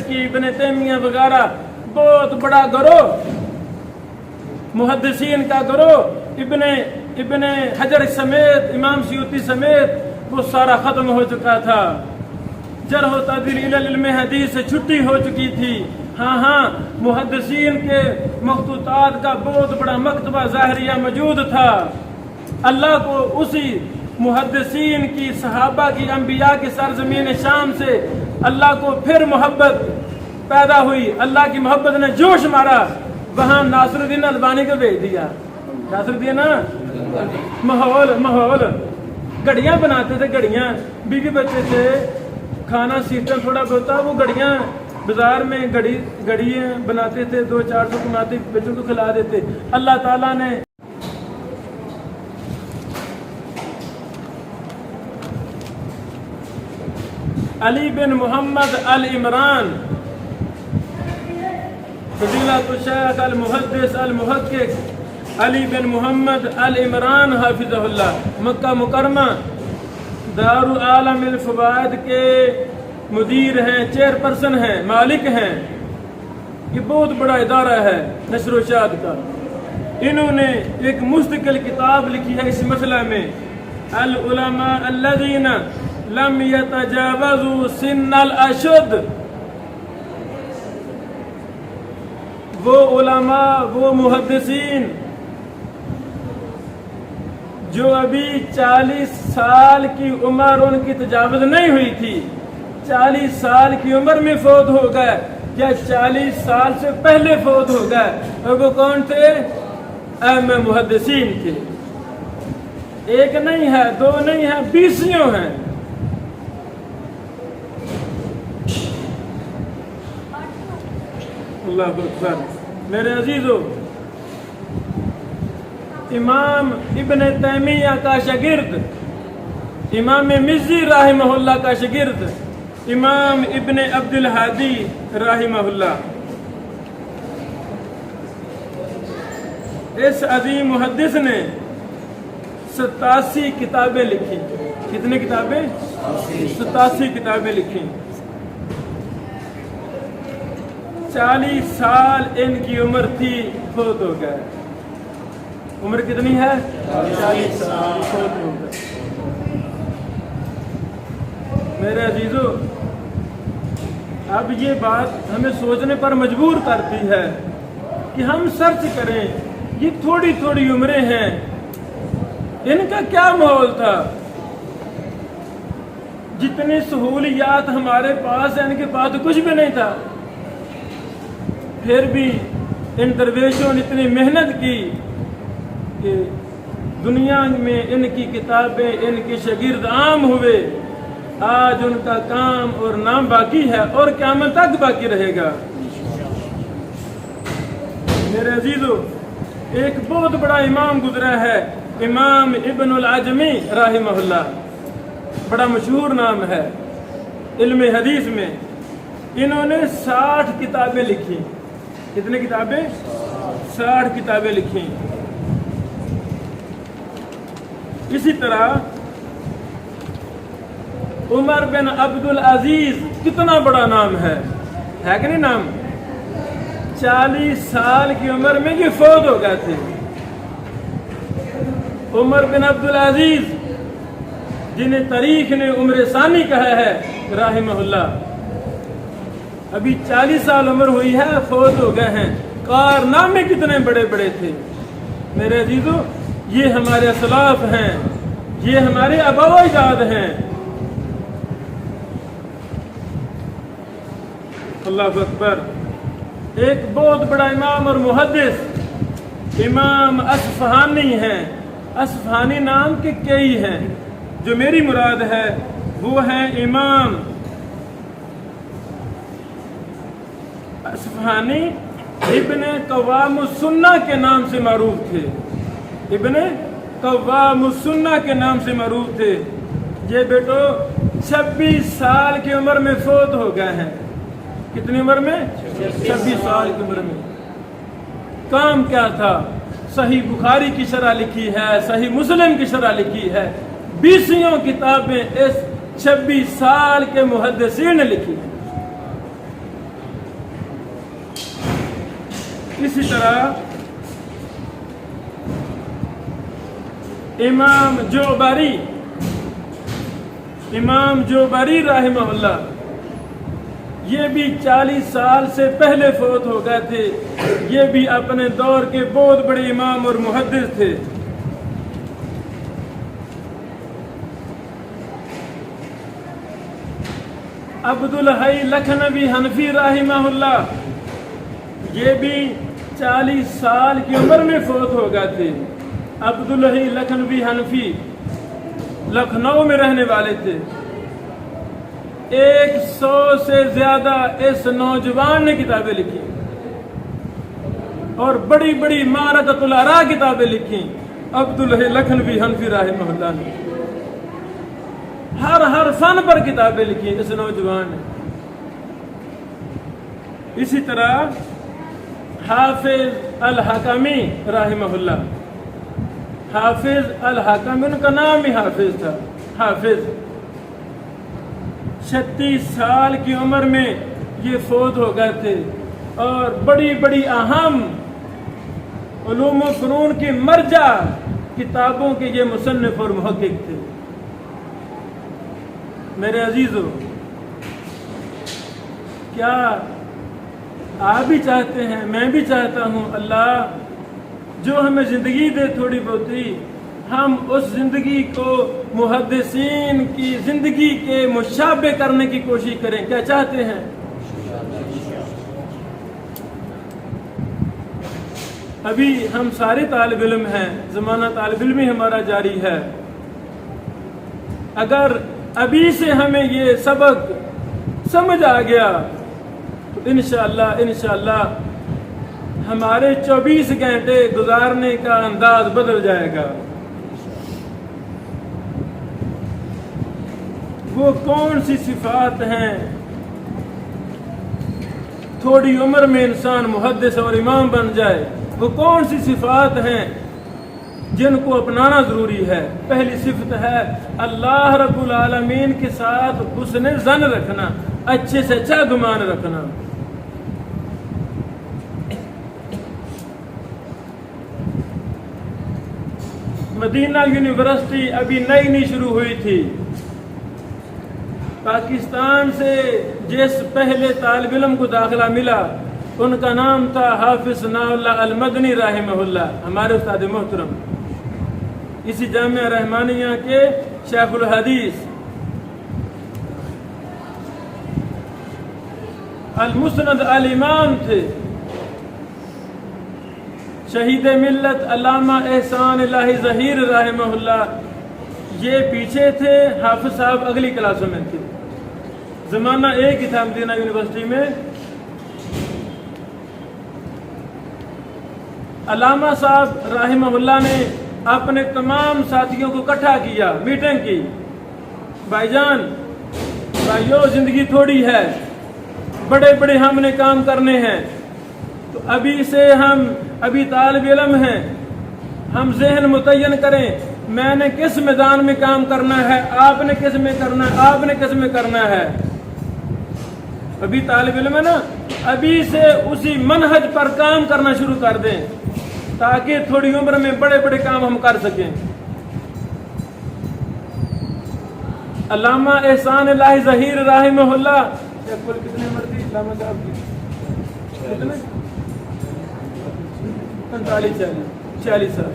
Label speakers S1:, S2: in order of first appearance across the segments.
S1: دمشقی، ابن تیمیہ وغیرہ، بہت بڑا گروہ محدثین کا گروہ، ابن حجر سمیت، امام سیوطی سمیت وہ سارا ختم ہو چکا تھا۔ جرح و تعدیل علم حدیث سے چھٹی ہو چکی تھی۔ ہاں محدثین کے مخطوطات کا بہت بڑا مکتبہ ظاہریہ موجود تھا۔ اللہ کو اسی محدثین کی، صحابہ کی، انبیاء کی سرزمین شام سے اللہ کو پھر محبت پیدا ہوئی، اللہ کی محبت نے جوش مارا، وہاں ناصر الدین البانی کو بھیج دیا۔ ناصر الدین ماحول گھڑیاں بناتے تھے، گھڑیاں، بیوی بچے تھے، کھانا سسٹم تھوڑا بہت تھا، وہ گھڑیاں بازار میں گھڑیاں بناتے تھے، 200-400 کماتے، بچوں کو کھلا دیتے۔ اللہ تعالیٰ نے علی بن محمد العمران فضیلۃ الشیخ المحدث المحقق علی بن محمد العمران حافظہ اللہ، مکہ مکرمہ دارالعالم الفوائد کے مدیر ہیں، چیئرپرسن ہیں، مالک ہیں۔ یہ بہت بڑا ادارہ ہے نشر و اشاعت کا۔ انہوں نے ایک مستقل کتاب لکھی ہے اس مسئلہ میں، العلماء الذین لم یتجاوزوا سن الاشد۔ وہ علماء، وہ محدثین جو ابھی 40 سال کی عمر ان کی تجاوز نہیں ہوئی تھی، 40 سال کی عمر میں فوت ہو گئے یا 40 سال سے پہلے فوت ہو گئے، اور وہ کون تھے؟ اہم محدثین کے۔ ایک نہیں ہے، دو نہیں ہے، 20 ہیں۔ اللہ اکبر۔ میرے عزیزو، امام ابن تیمیہ کا شاگرد، امام مزی رحمہ اللہ کا شاگرد امام ابن عبد الہادی رحمہ اللہ، اس عظیم محدث نے 87 کتابیں لکھی۔ کتنے کتابیں؟ 87 کتابیں لکھی۔ 40 سال ان کی عمر تھی، فوت ہو گئے۔ عمر کتنی ہے؟ 40 سال، فوت ہو گئے۔ میرے عزیزو، اب یہ بات ہمیں سوچنے پر مجبور کرتی ہے کہ ہم سرچ کریں، یہ تھوڑی تھوڑی عمریں ہیں، ان کا کیا ماحول تھا؟ جتنی سہولیات ہمارے پاس ہیں، ان کے پاس تو کچھ بھی نہیں تھا، پھر بھی ان درویشوں نے اتنی محنت کی کہ دنیا میں ان کی کتابیں، ان کے شاگرد عام ہوئے۔ آج ان کا کام اور نام باقی ہے اور قیامت تک باقی رہے گا۔ میرے عزیزو، ایک بہت بڑا امام گزرا ہے، امام ابن العجمی رحمہ اللہ، بڑا مشہور نام ہے علم حدیث میں۔ انہوں نے 60 کتابیں لکھی۔ کتنے کتابیں؟ 60 کتابیں لکھی۔ اسی طرح عمر بن عبد العزیز، کتنا بڑا نام ہے کہ نہیں نام؟ 40 سال کی عمر میں یہ فوت ہو گئے تھے۔ عمر بن عبد العزیز، جنہیں تاریخ نے عمر ثانی کہا ہے رحمہ اللہ، ابھی 40 سال عمر ہوئی ہے، فوت ہو گئے ہیں۔ کارنامے کتنے بڑے بڑے تھے۔ میرے عزیزو، یہ ہمارے اسلاف ہیں، یہ ہمارے آباء و اجداد ہیں۔ اللہ اکبر۔ ایک بہت بڑا امام اور محدث امام اصفہانی ہیں۔ اصفہانی نام کے کئی ہیں، جو میری مراد ہے وہ ہیں امام اصفہانی، ابن قوام السنہ کے نام سے معروف تھے۔ ابن قوام السنہ کے نام سے معروف تھے۔ یہ بیٹو 26 سال کی عمر میں فوت ہو گئے ہیں۔ کتنی عمر میں؟ 26 سال کی عمر میں۔ کام کیا تھا؟ صحیح بخاری کی شرح لکھی ہے، صحیح مسلم کی شرح لکھی ہے، 20 کتابیں اس 26 سال کے محدثین نے لکھی ہیں۔ اسی طرح امام جوبری رحمہ اللہ، یہ بھی 40 سال سے پہلے فوت ہو گئے تھے۔ یہ بھی اپنے دور کے بہت بڑے امام اور محدث تھے۔ عبدالحی لکھنوی حنفی رحمہ اللہ، یہ بھی 40 سال کی عمر میں فوت ہو گئے تھے۔ عبدالحی لکھنوی حنفی لکھنؤ میں رہنے والے تھے۔ 100 سے زیادہ اس نوجوان نے کتابیں لکھی اور بڑی بڑی معرکۃ الآراء کتابیں لکھی عبدالحی لکھنوی حنفی رحمہ اللہ نے۔ ہر فن پر کتابیں لکھی اس نوجوان نے۔ اسی طرح حافظ الحکمی رحمہ اللہ، حافظ الحکمی، ان کا نام ہی حافظ تھا۔ حافظ 36 سال کی عمر میں یہ فوت ہو گئے تھے اور بڑی بڑی اہم علوم و فنون کی مرجع کتابوں کے یہ مصنف اور محقق تھے۔ میرے عزیزو، کیا آپ بھی چاہتے ہیں، میں بھی چاہتا ہوں، اللہ جو ہمیں زندگی دے تھوڑی بہتی، ہم اس زندگی کو محدثین کی زندگی کے مشابہ کرنے کی کوشش کریں؟ کیا چاہتے ہیں؟ ابھی ہم سارے طالب علم ہیں، زمانہ طالب علمی ہمارا جاری ہے۔ اگر ابھی سے ہمیں یہ سبق سمجھ آ گیا تو انشاءاللہ ہمارے 24 گھنٹے گزارنے کا انداز بدل جائے گا۔ وہ کون سی صفات ہیں تھوڑی عمر میں انسان محدث اور امام بن جائے؟ وہ کون سی صفات ہیں جن کو اپنانا ضروری ہے؟ پہلی صفت ہے اللہ رب العالمین کے ساتھ حسن ظن رکھنا، اچھے سے اچھا گمان رکھنا۔ مدینہ یونیورسٹی ابھی نئی شروع ہوئی تھی۔ پاکستان سے جس پہلے طالب علم کو داخلہ ملا ان کا نام تھا حافظ ثناء اللہ المدنی رحمہ اللہ، ہمارے استاد محترم، اسی جامعہ رحمانیہ کے شیخ الحدیث۔ المسند الامام تھے۔ شہید ملت علامہ احسان الہی ظہیر رحمہ اللہ، یہ پیچھے تھے، حافظ صاحب اگلی کلاسوں میں تھے۔ زمانہ ایک ہی تھا مدینہ یونیورسٹی میں۔ علامہ صاحب رحمہ اللہ نے اپنے تمام ساتھیوں کو اکٹھا کیا، میٹنگ کی، بھائی جان، بھائیو، زندگی تھوڑی ہے، بڑے بڑے ہم نے کام کرنے ہیں، تو ابھی سے ہم ابھی طالب علم ہیں، ہم ذہن متعین کریں، میں نے کس میدان میں کام کرنا ہے، آپ نے کس میں کرنا ہے، آپ نے کس میں کرنا ہے۔ ابھی طالب علم ہے نا، ابھی سے اسی منہج پر کام کرنا شروع کر دیں تاکہ تھوڑی عمر میں بڑے بڑے کام ہم کر سکیں۔ علامہ احسان الہی ظہیر رحمہ اللہ، کتنے عمر تھی علامہ صاحب کی؟ کتنے؟ 45-40 سال۔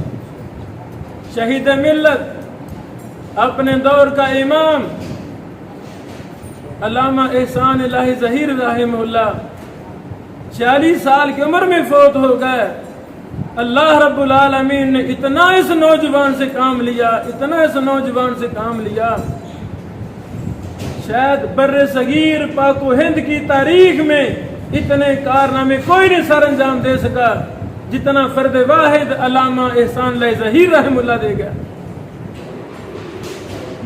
S1: شہید ملت، اپنے دور کا امام علامہ احسان الہی ظہیر رحمہ اللہ 40 سال کی عمر میں فوت ہو گئے۔ اللہ رب العالمین نے اتنا اس نوجوان سے کام لیا، اتنا اس نوجوان سے کام لیا، شاید بر صغیر پاک و ہند کی تاریخ میں اتنے کارنامے کوئی نہیں سر انجام دے سکا جتنا فرد واحد علامہ احسان الہی ظہیر رحمہ اللہ دے گا۔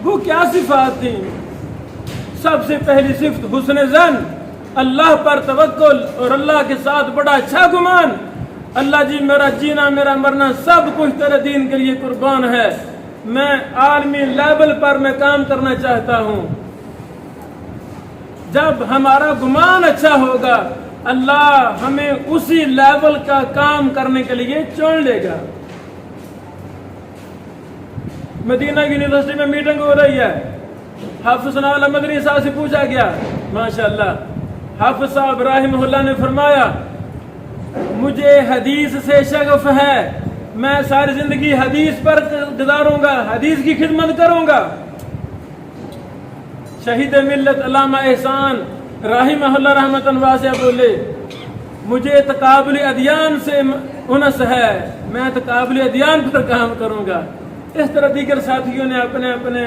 S1: وہ کیا صفات تھیں؟ سب سے پہلی صفت حسن ظن، اللہ پر توکل اور اللہ کے ساتھ بڑا اچھا گمان۔ اللہ جی، میرا جینا میرا مرنا سب کچھ تیرے دین کے لیے قربان ہے، میں عالمی لیول پر میں کام کرنا چاہتا ہوں۔ جب ہمارا گمان اچھا ہوگا، اللہ ہمیں اسی لیول کا کام کرنے کے لیے چن لے گا. مدینہ یونیورسٹی میں میٹنگ ہو رہی ہے. حافظ ثناء اللہ مدنی صاحب سے پوچھا گیا, ماشاءاللہ حافظ صاحب رحمہ اللہ نے فرمایا مجھے حدیث سے شغف ہے, میں ساری زندگی حدیث پر گزاروں گا, حدیث کی خدمت کروں گا. شہید ملت علامہ احسان رحمہ اللہ رحمتاً واسعہ بولے مجھے تقابل ادیان سے انس ہے, میں تقابل ادیان پر کام کروں گا. اس طرح دیگر ساتھیوں نے اپنے اپنے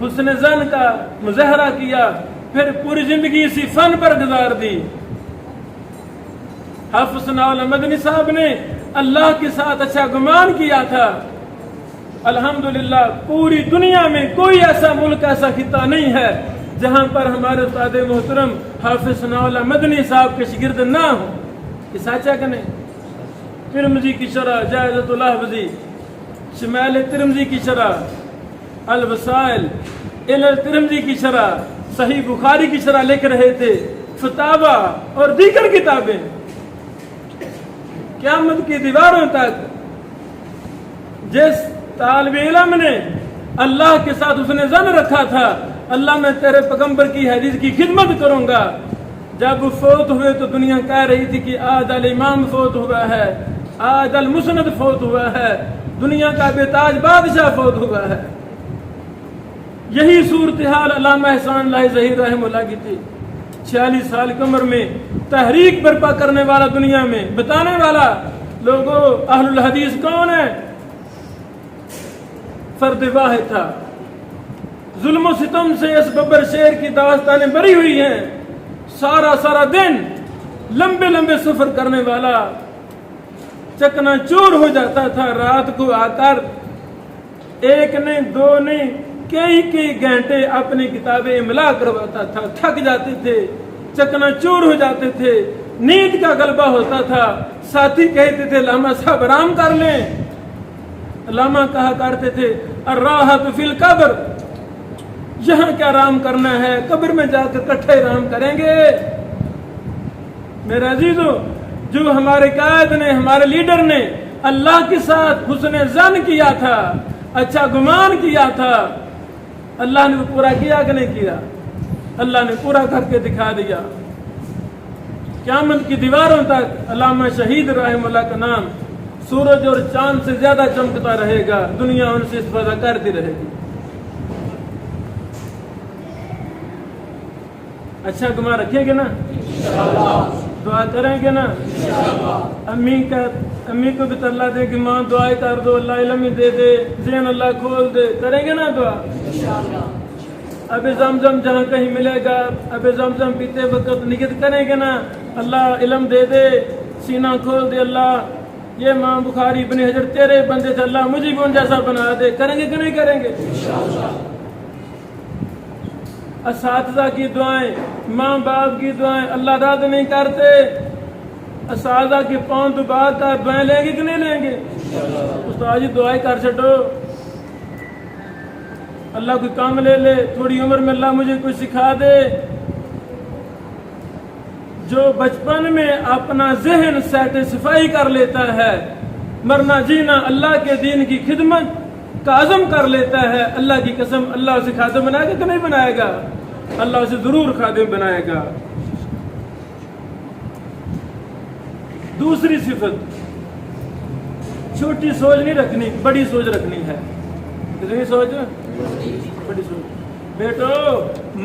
S1: حسن زن کا مظاہرہ کیا, پھر پوری زندگی اسی فن پر گزار دی. حافظ ثناء اللہ مدنی صاحب نے اللہ کے ساتھ اچھا گمان کیا تھا. الحمدللہ پوری دنیا میں کوئی ایسا ملک, ایسا خطہ نہیں ہے جہاں پر ہمارے استاد محترم حافظ ثناء اللہ مدنی صاحب کے شاگرد نہ ہوں. یہ سچ ہے کہ نہیں؟ ترمذی کی شرح جائزۃ الحفظی, شمال ترمذی کی شرح, الوسائل الی ترمذی کی شرح, صحیح بخاری کی شرح لکھ رہے تھے, فتاوی اور دیگر کتابیں. قیامت کی دیواروں تک جس طالب علم نے اللہ کے ساتھ اس نے ظن رکھا تھا اللہ میں تیرے پیغمبر کی حدیث کی خدمت کروں گا, جب وہ فوت ہوئے تو دنیا کہہ رہی تھی کہ آج الامام فوت ہوا ہے, آج المسند فوت ہوا ہے, دنیا کا بے تاج بادشاہ فوت ہوا ہے. یہی صورتحال علامہ احسان اللہ ظہیر رحمہ اللہ کی تھی. 46 سال کی عمر میں تحریک برپا کرنے والا, دنیا میں بتانے والا لوگوں اہل الحدیث کون ہے, فرد واحد تھا. ظلم و ستم سے اس ببر شیر کی داستانیں بری ہوئی ہیں. سارا دن لمبے لمبے سفر کرنے والا چکنا چور ہو جاتا تھا. رات کو آ کر ایک نہیں دو نہیں کئی گھنٹے اپنی کتابیں املا کرواتا تھا. تھک جاتے تھے, چکنا چور ہو جاتے تھے, نیند کا غلبہ ہوتا تھا. ساتھی کہتے تھے علامہ صاحب آرام کر لیں. علامہ کہا کرتے تھے الراحۃ فی القبر, یہاں کیا آرام کرنا ہے, قبر میں جا کر کٹھے آرام کریں گے. میرے عزیزو, جو ہمارے قائد نے, ہمارے لیڈر نے اللہ کے ساتھ حسن ظن کیا تھا, اچھا گمان کیا تھا, اللہ نے وہ پورا کیا کہ نہیں کیا؟ اللہ نے پورا کر کے دکھا دیا. قیامت کی دیواروں تک علامہ شہید رحمہ اللہ کا نام سورج اور چاند سے زیادہ چمکتا رہے گا. دنیا ان سے استفادہ کرتی رہے گی. اچھا گمان رکھیں گے نا, دعا کریں گے نا. امی کو بھی اللہ دے کہ ماں دعائیں کر دو, اللہ علم ہی دے دے, ذہن اللہ کھول دے, کریں گے نا دعا. اب زمزم جہاں کہیں ملے گا, اب زمزم پیتے وقت نیت کریں گے نا, اللہ علم دے دے, سینہ کھول دے, اللہ یہ ماں بخاری ابن حجر تیرے بندے تھے, اللہ مجھے بھی ان جیسا بنا دے. کریں گے کہ نہیں کریں گے؟ اساتذہ کی دعائیں, ماں باپ کی دعائیں اللہ رد نہیں کرتے. اساتذہ کی پاؤں دبا کر دعائیں لیں گے کہ نہیں لیں گے؟ استاد جی دعائیں کر چھٹو, اللہ کوئی کام لے لے, تھوڑی عمر میں اللہ مجھے کچھ سکھا دے. جو بچپن میں اپنا ذہن سیٹسفائی کر لیتا ہے, مرنا جینا اللہ کے دین کی خدمت کا عزم کر لیتا ہے, اللہ کی قسم اللہ اسے خادم بنائے گا کہ نہیں بنائے گا؟ اللہ اسے ضرور خادم بنائے گا. دوسری صفت, چھوٹی سوچ نہیں رکھنی, بڑی سوچ رکھنی ہے. کتنی سوچ؟ بڑی سوچ. بیٹو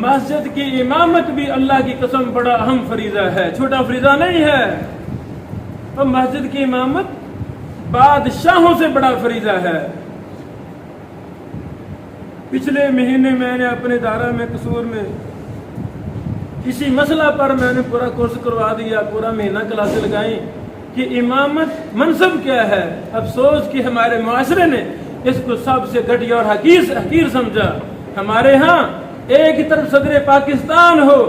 S1: مسجد کی امامت بھی اللہ کی قسم بڑا اہم فریضہ ہے, چھوٹا فریضہ نہیں ہے. اور مسجد کی امامت بادشاہوں سے بڑا فریضہ ہے. پچھلے مہینے میں نے اپنے ادارہ میں قصور میں اسی مسئلہ پر میں نے پورا کورس کروا دیا, پورا مہینہ کلاسیں لگائیں کہ امامت منصب کیا ہے. افسوس کہ ہمارے معاشرے نے اس کو سب سے گھٹیا اور حقیر سمجھا. ہمارے ہاں ایک طرف صدر پاکستان ہو,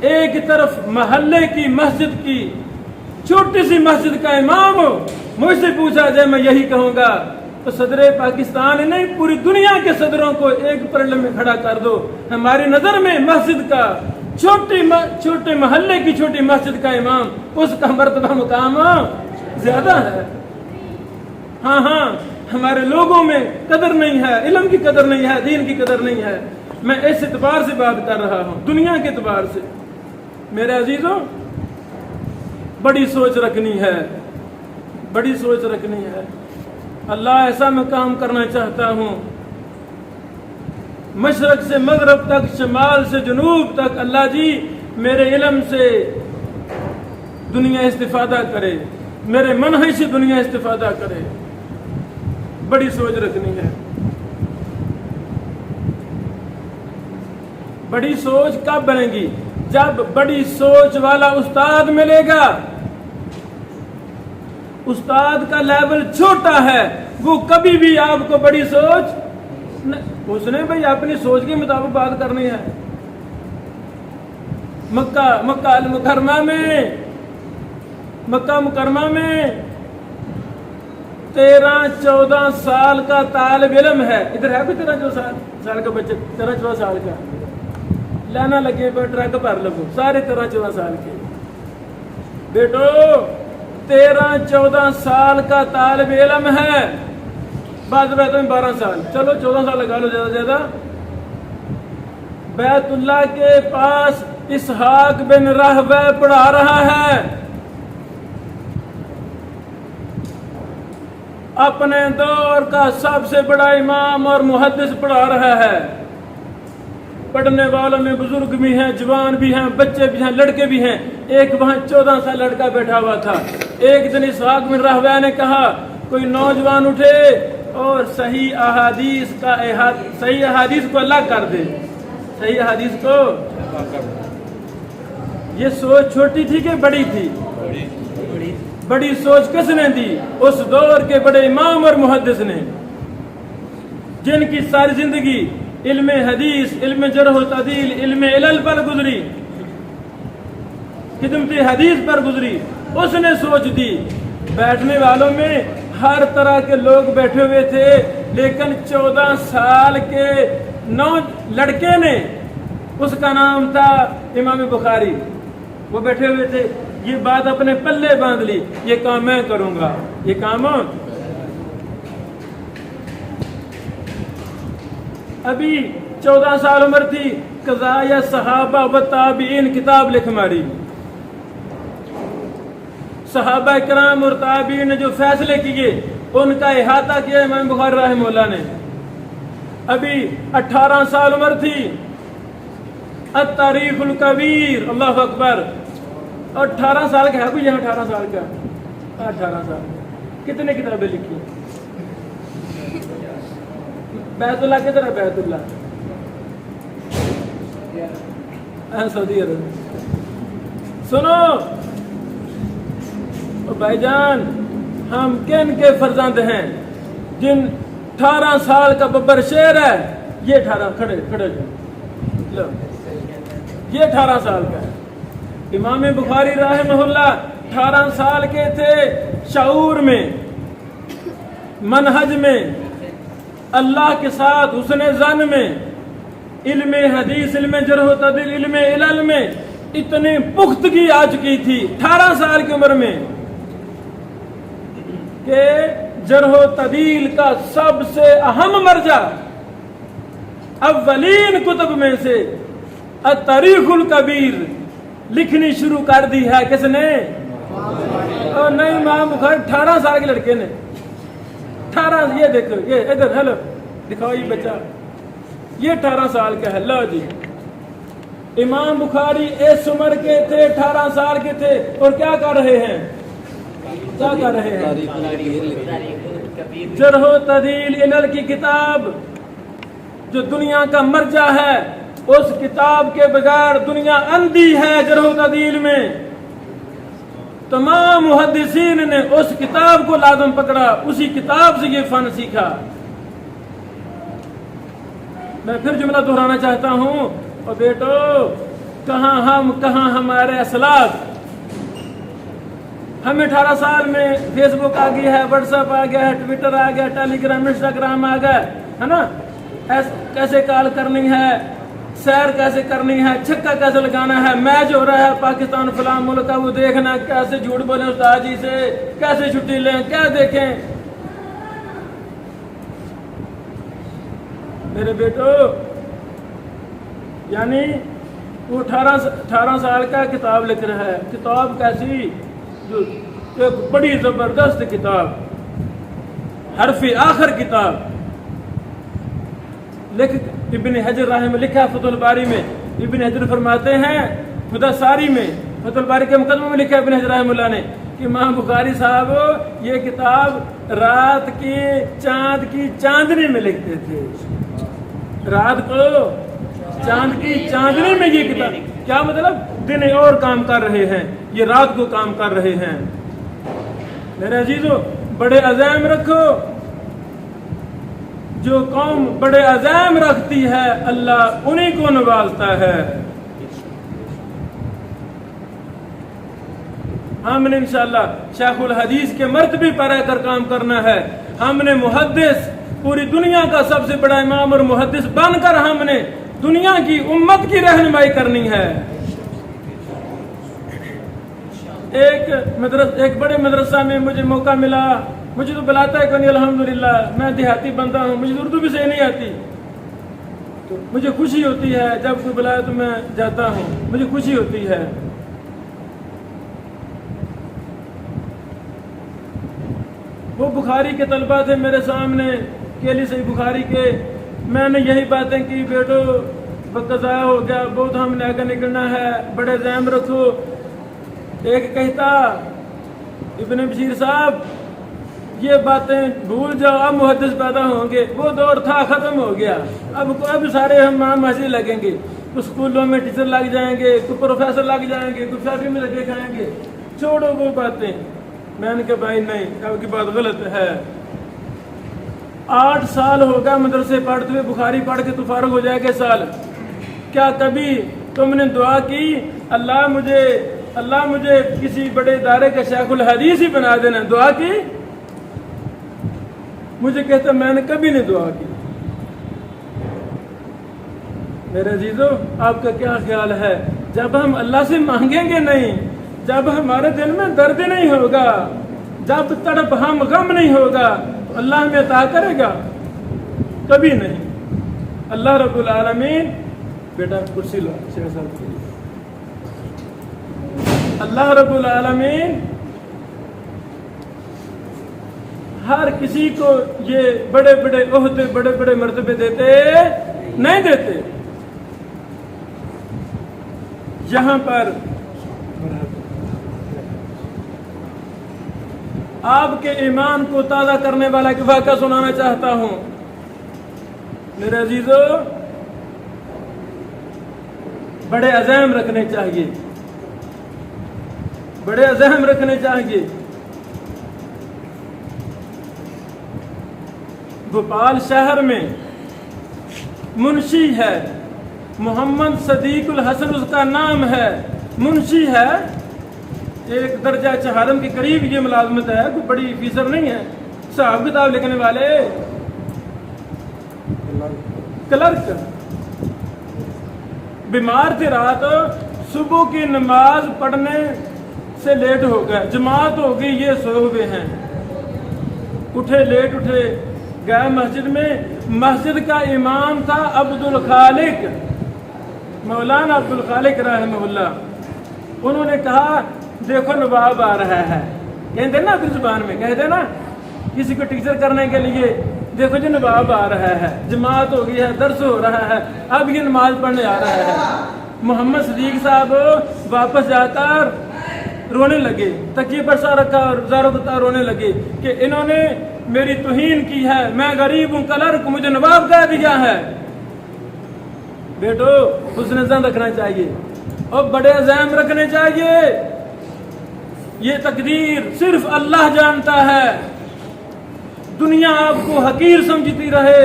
S1: ایک طرف محلے کی مسجد کی چھوٹی سی مسجد کا امام ہو. مجھ سے پوچھا جائے میں یہی کہوں گا تو صدر پاکستان نہیں, پوری دنیا کے صدروں کو ایک پلڑے میں کھڑا کر دو. ہماری نظر میں مسجد کا چھوٹے محلے کی چھوٹی مسجد کا امام، اس کا مرتبہ مقام زیادہ ہے۔ ہاں ہمارے لوگوں میں قدر نہیں ہے، علم کی قدر نہیں ہے، دین کی قدر نہیں ہے۔ میں اس اعتبار سے بات کر رہا ہوں، دنیا کے اعتبار سے۔ میرے عزیزوں، بڑی سوچ رکھنی ہے، بڑی سوچ رکھنی ہے۔ اللہ ایسا میں کام کرنا چاہتا ہوں، مشرق سے مغرب تک، شمال سے جنوب تک، اللہ جی میرے علم سے دنیا استفادہ کرے، میرے منہج سے دنیا استفادہ کرے۔ بڑی سوچ رکھنی ہے۔ بڑی سوچ کب بنے گی؟ جب بڑی سوچ والا استاد ملے گا۔ استاد کا لیول چھوٹا ہے، وہ کبھی بھی آپ کو بڑی سوچ، اس نے بھائی اپنی سوچ کے مطابق بات کرنی ہے۔ مکہ مکرمہ میں 13-14 سال کا طالب علم ہے۔ ادھر ہے کوئی 13-14 سال کا بچہ؟ 13-14 سال کا لانا لگے پہ ٹرک پر لگو، سارے 13-14 سال کے بیٹو۔ 13-14 سال کا طالب علم ہے، بعض بیتوں میں 12 سال، چلو 14 سال لگا لو زیادہ سے زیادہ۔ بیت اللہ کے پاس اسحاق بن راہوے پڑھا رہا ہے، اپنے دور کا سب سے بڑا امام اور محدث پڑھا رہا ہے۔ پڑھنے والوں میں بزرگ بھی ہیں، جوان بھی ہیں، بچے بھی ہیں، لڑکے بھی ہیں۔ ایک وہاں 14 سال لڑکا بیٹھا ہوا تھا۔ ایک دن اسحاق بن راہوے نے کہا کوئی نوجوان اٹھے اور صحیح احادیث کو الگ کر دے، صحیح احادیث کو۔ یہ سوچ چھوٹی تھی کہ بڑی تھی؟ بڑی سوچ کس نے دی؟ اس دور کے بڑے امام اور محدث نے، جن کی ساری زندگی علم حدیث، علم جرح و تعدیل، علم علل پر گزری، خدمت حدیث پر گزری۔ اس نے سوچ دی۔ بیٹھنے والوں میں ہر طرح کے لوگ بیٹھے ہوئے تھے، لیکن 14 سال کے لڑکے نے، اس کا نام تھا امام بخاری، وہ بیٹھے ہوئے تھے۔ یہ بات اپنے پلے باندھ لی، یہ کام میں کروں گا، یہ کام۔ ابھی 14 سال عمر تھی، قضایا صحابہ و تابعین کتاب لکھ ماری۔ صحابہ کرام اور تابعین نے جو فیصلے کیے ان کا احاطہ کیا امام بخاری رحمہ اللہ نے۔ ابھی 18 سال عمر تھی، التاریخ الکبیر، اللہ اکبر۔ اور 18 سال کا ہے کوئی یہاں 18 سال کا؟ 18 سال کتنے کتابیں لکھی؟ بیت اللہ کدھر ہے؟ بیت اللہ سعودی عرب۔ سنو بھائی جان، ہم کن کے فرزند ہیں؟ جن 18 سال کا ببر شیر ہے، یہ 18 کھڑے لو، یہ 18 سال کا ہے۔ امام بخاری رحمہ اللہ 18 سال کے تھے، شعور میں، منہج میں، اللہ کے ساتھ حسن ظن میں، علم حدیث، علم جرح و تعدیل، علم علل میں اتنی پختگی آ چکی تھی 18 سال کی عمر میں کہ جرح و تعدیل کا سب سے اہم مرجع اولین کتب میں سے التاریخ الکبیر لکھنی شروع کر دی ہے۔ کس نے؟ اور نہیں، امام بخاری 18 سال کے لڑکے نے 18، یہ دیکھو، یہ ادھر ہلو دکھاؤ، یہ بچہ یہ 18 سال کا ہے۔ لو جی، امام بخاری اس عمر کے تھے، 18 سال کے تھے، اور کیا کر رہے ہیں؟ کیا کر رہے ہیں؟ جرح و تعدیل علل کی کتاب جو دنیا کا مرجع ہے، اس کتاب کے بغیر دنیا اندھی ہے۔ جرح و تعدیل میں تمام محدثین نے اس کتاب کو لازم پکڑا، اسی کتاب سے یہ فن سیکھا۔ میں پھر جملہ دہرانا چاہتا ہوں، اور بیٹو کہاں ہم، کہاں ہمارے اسلاف؟ ہمیں 18 سال میں فیس بک آ گیا ہے، واٹس ایپ آ گیا ہے، ٹویٹر آ گیا، ٹیلی گرام، انسٹاگرام آ گیا ہے نا، کیسے کال کرنی ہے، سیر کیسے کرنی ہے، چھکا کیسے لگانا ہے، میچ ہو رہا ہے پاکستان فلاں ملک کا، وہ دیکھنا کیسے جھوٹ بولیں استاد جی سے، کیسے چھٹی لیں، کیا دیکھیں۔ میرے بیٹو یعنی وہ 18 سال کا کتاب لکھ رہا ہے، کتاب کیسی، جو ایک بڑی زبردست کتاب، حرف آخر کتاب لکھ ابن حجر رحمہ لکھا فتح الباری میں۔ ابن حجر فرماتے ہیں فتح ساری میں، فتح الباری کے مقدمے میں لکھا ابن حجر رحمہ اللہ نے کہ امام بخاری صاحب یہ کتاب رات کی چاند کی چاندنی میں لکھتے تھے، رات کو چاند کی چاندنی میں یہ کتاب، کیا مطلب، دن اور کام کر رہے ہیں، یہ رات کو کام کر رہے ہیں۔ میرے عزیزو بڑے عزائم رکھو، جو قوم بڑے عزائم رکھتی ہے اللہ انہی کو نوازتا ہے۔ ہم نے انشاءاللہ شیخ الحدیث کے مرتبے پر رہ کر کام کرنا ہے۔ ہم نے محدث، پوری دنیا کا سب سے بڑا امام اور محدث بن کر ہم نے دنیا کی امت کی رہنمائی کرنی ہے۔ ایک بڑے مدرسہ میں مجھے موقع ملا، مجھے تو بلاتا ہے کہ الحمدللہ میں دیہاتی بندہ ہوں، مجھے اردو بھی صحیح نہیں آتی، تو مجھے خوشی ہوتی ہے جب کوئی بلائے تو میں جاتا ہوں، مجھے خوشی ہوتی ہے۔ وہ بخاری کے طلبہ تھے میرے سامنے، کیلی صحیح بخاری کے، میں نے یہی باتیں کی، بیٹو وقت ضائع ہو گیا، بہت ہم نے آگے نکلنا ہے، بڑے ذہن رکھو۔ ایک کہتا ابن بشیر صاحب یہ باتیں بھول جاؤ، اب محدث پیدا ہوں گے، وہ دور تھا ختم ہو گیا، اب سارے ہم مسجد لگیں گے، کچھ اسکولوں میں ٹیچر لگ جائیں گے، کوئی پروفیسر لگ جائیں گے، کوئی فیکٹری میں لگے کھائیں گے، چھوڑو وہ باتیں۔ میں نے کہا بھائی نہیں، اب کی بات غلط ہے۔ 8 سال ہو گیا مدرسے پڑھتے ہوئے، بخاری پڑھ کے تو فارغ ہو جائے گا سال، کیا کبھی تم نے دعا کی اللہ مجھے کسی بڑے ادارے کا شیخ الحدیث ہی بنا دینا، دعا کی؟ مجھے کہتا میں نے کبھی نہیں دعا کی۔ میرے عزیزو آپ کا کیا خیال ہے، جب ہم اللہ سے مانگیں گے نہیں، جب ہمارے دل میں درد نہیں ہوگا، جب تڑپ ہم غم نہیں ہوگا، تو اللہ ہمیں عطا کرے گا؟ کبھی نہیں۔ اللہ رب العالمین، بیٹا کرسی لو، اللہ رب العالمین ہر کسی کو یہ بڑے بڑے عہدے، بڑے بڑے مرتبے دیتے نہیں دیتے۔ یہاں پر آپ کے ایمان کو تازہ کرنے والا ایک واقعہ سنانا چاہتا ہوں۔ میرے عزیزو بڑے عزائم رکھنے چاہیے، بڑے عزائم رکھنے چاہیے۔ بھوپال شہر میں منشی ہے، محمد صدیق الحسن اس کا نام ہے، منشی ہے، ایک درجہ چہارم کے قریب یہ ملازمت ہے، کوئی بڑی فیصد نہیں ہے، حساب کتاب لکھنے والے، کلرک۔ بیمار تھے، رات صبح کی نماز پڑھنے سے لیٹ ہو گئے، جماعت ہو گئی، یہ سوئے ہوئے ہیں، اٹھے، لیٹ اٹھے، گئے مسجد میں۔ مسجد کا امام تھا عبد الخالق، مولانا عبد الخالق رحمہ اللہ۔ انہوں نے کہا دیکھو نواب آ رہا ہے، کہتے ہیں نا اپنی زبان میں، کہتے ہیں نا کسی کو ٹیچر کرنے کے لیے، دیکھو جی نواب آ رہا ہے، جماعت ہو گئی ہے، درس ہو رہا ہے، اب یہ نماز پڑھنے آ رہا ہے۔ محمد صدیق صاحب واپس جا کر رونے لگے، تکیے پر سر رکھا اور زاروں کو رونے لگے کہ انہوں نے میری توہین کی ہے، میں غریب ہوں، کلرک، مجھے نواب کہہ دیا ہے۔ بیٹو حسن ظن رکھنا چاہیے اور بڑے عزائم رکھنے چاہیے۔ یہ تقدیر صرف اللہ جانتا ہے، دنیا آپ کو حقیر سمجھتی رہے،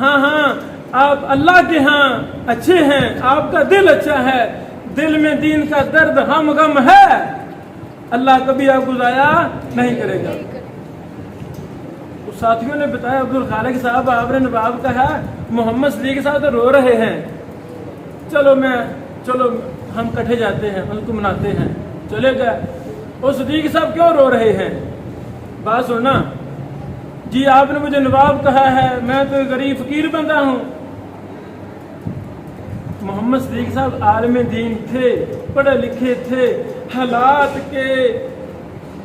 S1: ہاں آپ اللہ کے ہاں اچھے ہیں، آپ کا دل اچھا ہے، دل میں دین کا درد ہم غم ہے، اللہ کبھی آپ کو ضائع نہیں کرے گا۔ ساتھیوں نے بتایا عبد الخالق صاحب آپ نے نواب کہا، محمد صدیق صاحب تو رو رہے ہیں، چلو ہم کٹھے جاتے ہیں، ان کو مناتے ہیں، چلے گئے۔ اور صدیق صاحب کیوں رو رہے ہیں؟ بات سننا جی، آپ نے مجھے نواب کہا ہے، میں تو غریب فقیر بندہ ہوں۔ محمد صدیق صاحب عالم دین تھے، پڑھے لکھے تھے، حالات کے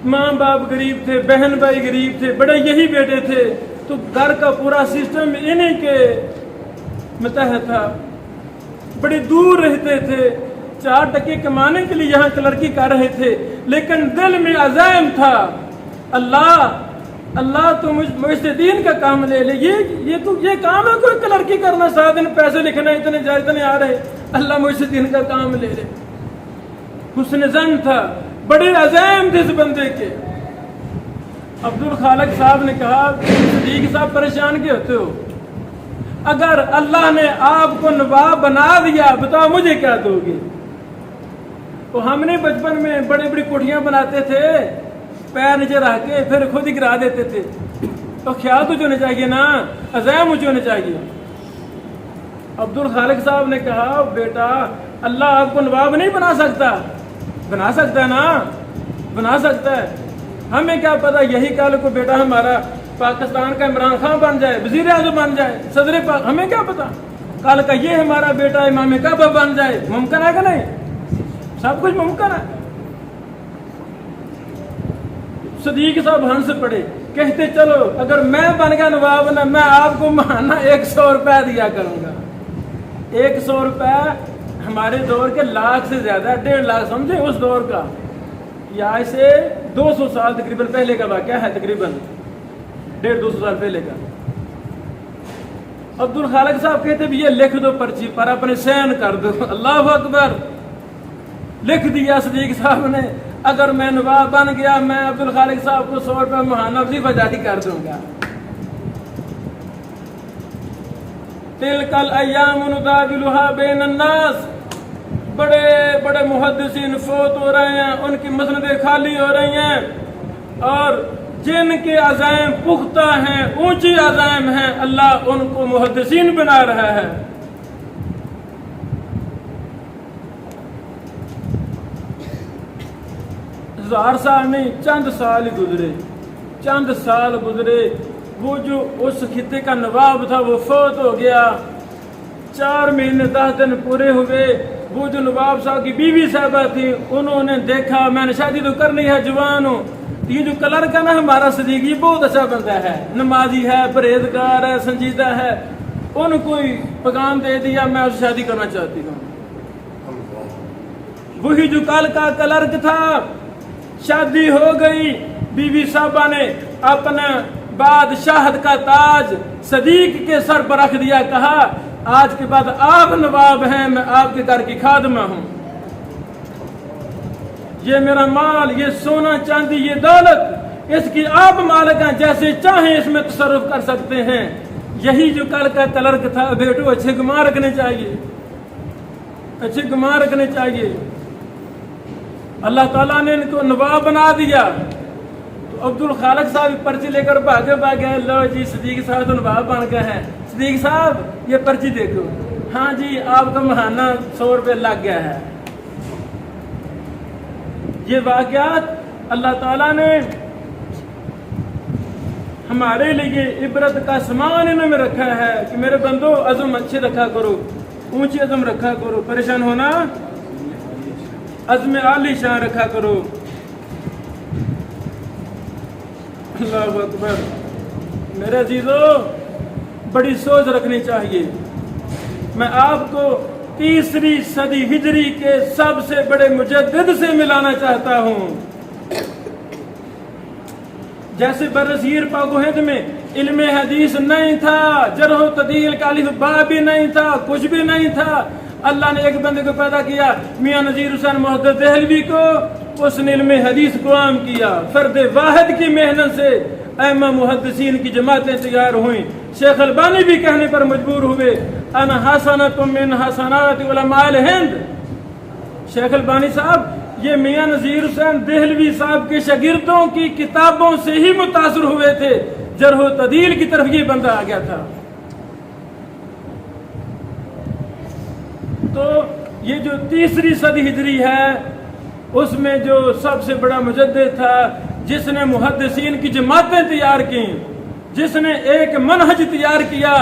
S1: ماں باپ غریب تھے، بہن بھائی غریب تھے، بڑے یہی بیٹے تھے، تو گھر کا پورا سسٹم انہیں کے متحد تھا، بڑی دور رہتے تھے، 4 ٹکے کمانے کے لیے یہاں کلرکی کر رہے تھے، لیکن دل میں عزائم تھا، اللہ تو مجھ سے دین کا کام لے لے، یہ کام ہے کوئی کلرکی کرنا، 7 دن پیسے لکھنا، اتنے آ رہے، اللہ مجھ سے دین کا کام لے لے۔ حسن زن تھا، بڑے عزائم تھے اس بندے کے۔ عبدالخالق صاحب نے کہا، صدیق صاحب پریشان کیوں ہوتے ہو؟ اگر اللہ نے آپ کو نواب بنا دیا، بتاؤ مجھے کیا دو گے؟ تو ہم نے بچپن میں بڑی بڑی کوٹھیاں بناتے تھے، پیر نیچے رکھ کے پھر خود ہی گرا دیتے تھے، تو خیال تو ہونا چاہیے نا، عزائم مجھے ہونا چاہیے۔ عبدالخالق صاحب نے کہا، بیٹا اللہ آپ کو نواب نہیں بنا سکتا؟ بنا سکتا ہے نا، بنا سکتا ہے، ہمیں کیا پتا یہی کل کو بیٹا ہمارا پاکستان کا عمران خان بن جائے، وزیر اعظم بن جائے، صدر پاک، ہمیں کیا پتا کل کا یہ ہمارا بیٹا امام کعبہ بن جائے، ممکن ہے کہ نہیں؟ سب کچھ ممکن ہے۔ صدیق صاحب ہنس پڑے، کہتے چلو اگر میں بن گیا نواب نا، میں آپ کو ماہانہ 100 روپے دیا کروں گا۔ 100 روپے ہمارے دور کے لاکھ سے زیادہ، 1.5 لاکھ سمجھے اس دور کا، یا اسے 200 سال تقریباً پہلے کا واقعہ ہے، تقریباً 150-200 سال پہلے کا۔ عبدالخالق صاحب کہتے بھی یہ لکھ دو پرچی پر، اپنے سین کر دو۔ اللہ اکبر، لکھ دیا صدیق صاحب نے، اگر میں نواب بن گیا میں عبدالخالق صاحب کو 100 روپے ماہانہ وظیفہ جاری کر دوں گا۔ تلک الایام نداولها بین الناس، بڑے بڑے محدثین فوت ہو رہے ہیں، ان کی مسندیں خالی ہو رہی ہیں، اور جن کے عزائم پختہ ہیں، اونچی عزائم ہیں، اللہ ان کو محدثین بنا رہا ہے۔ ہزار سال نہیں، چند سال گزرے، چند سال گزرے، وہ جو اس خطے کا نواب تھا وہ فوت ہو گیا، 4 مہینے 10 دن پورے ہوئے۔ وہ جو نواب صاحب کی بیوی صاحبہ تھی، انہوں نے دیکھا میں نے شادی تو کرنی ہے، جوان ہوں، یہ جو کلرک ہے نا ہمارا صدیق، یہ بہت اچھا بندہ ہے، نمازی ہے، پرہیزگار ہے، سنجیدہ ہے، ان کو پیغام دے دیا میں اس سے شادی کرنا چاہتی ہوں۔ وہی جو کل کا کلرک تھا، شادی ہو گئی، بیوی صاحبہ نے اپنا بادشاہت کا تاج صدیق کے سر پر رکھ دیا، کہا آج کے بعد آپ نواب ہیں، میں آپ کے گھر کی خادمہ ہوں، یہ میرا مال، یہ سونا چاندی، یہ دولت، اس کی آپ مالک ہیں، جیسے چاہیں اس میں تصرف کر سکتے ہیں۔ یہی جو کل کا کلرک تھا، بیٹو اچھے گمان رکھنے چاہیے، اچھے گمان رکھنے چاہیے۔ اللہ تعالیٰ نے ان کو نواب بنا دیا، تو عبدالخالق صاحب پرچی لے کر بھاگے، لو جی صدیق صاحب تو نواب بن گئے ہیں، صدیق صاحب یہ پرچی دیکھو، ہاں جی آپ کا ماہانہ 100 روپے لگ گیا ہے۔ یہ واقعات اللہ تعالیٰ نے ہمارے لیے عبرت کا سامان انہوں میں رکھا ہے کہ میرے بندو عزم اچھے رکھا کرو، اونچی عزم رکھا کرو، پریشان ہونا عزم عالی شان رکھا کرو۔ اللہ اکبر، میرے عزیزو بڑی سوچ رکھنی چاہیے۔ میں آپ کو 3ری صدی ہجری کے سب سے بڑے مجدد سے ملانا چاہتا ہوں۔ جیسے برصغیر پاک و ہند میں علم حدیث نہیں تھا، جرح و تعدیل کا الف با بھی نہیں تھا، کچھ بھی نہیں تھا، اللہ نے ایک بندے کو پیدا کیا، میاں نذیر حسین محدث دہلوی کو، اس نے علم حدیث کو عام کیا، فرد واحد کی محنت سے ائمہ محدثین کی جماعتیں تیار ہوئیں۔ شیخ البانی بھی کہنے پر مجبور ہوئے، انا حسنۃ من حسنات علماء الہند۔ شیخ البانی صاحب یہ میاں نذیر حسین دہلوی صاحب کے شاگردوں کی کتابوں سے ہی متاثر ہوئے تھے، جرح و تعدیل کی طرف یہ بندہ آ گیا تھا۔ دوستو یہ جو تیسری صدی ہجری ہے اس میں جو سب سے بڑا مجدد تھا، جس نے محدثین کی جماعتیں تیار کی، جس نے ایک منہج تیار کیا،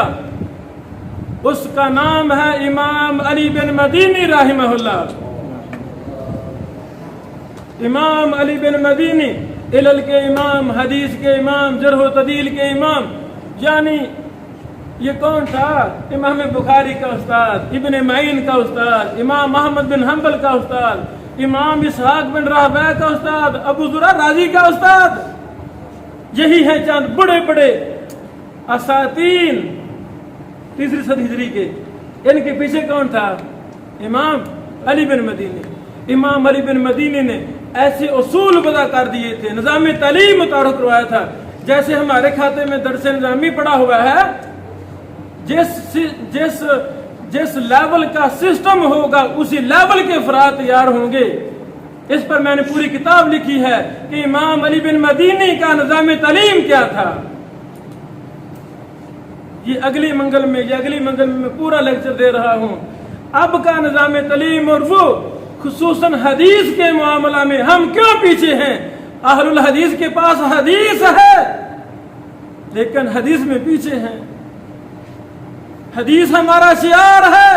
S1: اس کا نام ہے امام علی بن مدینی رحمہ اللہ۔ امام علی بن مدینی علل کے امام، حدیث کے امام، جرح و تعدیل کے امام، یعنی یہ کون تھا؟ امام بخاری کا استاد، ابن معین کا استاد، امام محمد بن حنبل کا استاد، امام اسحاق بن راہویہ کا استاد، ابو زرع رازی کا استاد۔ یہی ہیں چند بڑے بڑے اساتین تیسری صدی ہجری کے۔ ان کے پیچھے کون تھا؟ امام علی بن مدینی۔ امام علی بن مدینی نے ایسے اصول وضع کر دیے تھے، نظام تعلیم متعارف کروایا تھا، جیسے ہمارے کھاتے میں درس نظامی پڑا ہوا ہے، جس لیول کا سسٹم ہوگا اسی لیول کے افراد تیار ہوں گے۔ اس پر میں نے پوری کتاب لکھی ہے کہ امام علی بن مدینی کا نظام تعلیم کیا تھا۔ یہ اگلی منگل میں پورا لیکچر دے رہا ہوں۔ اب کا نظام تعلیم اور وہ خصوصاً حدیث کے معاملہ میں ہم کیوں پیچھے ہیں؟ اہل الحدیث کے پاس حدیث ہے لیکن حدیث میں پیچھے ہیں۔ حدیث ہمارا شعار ہے۔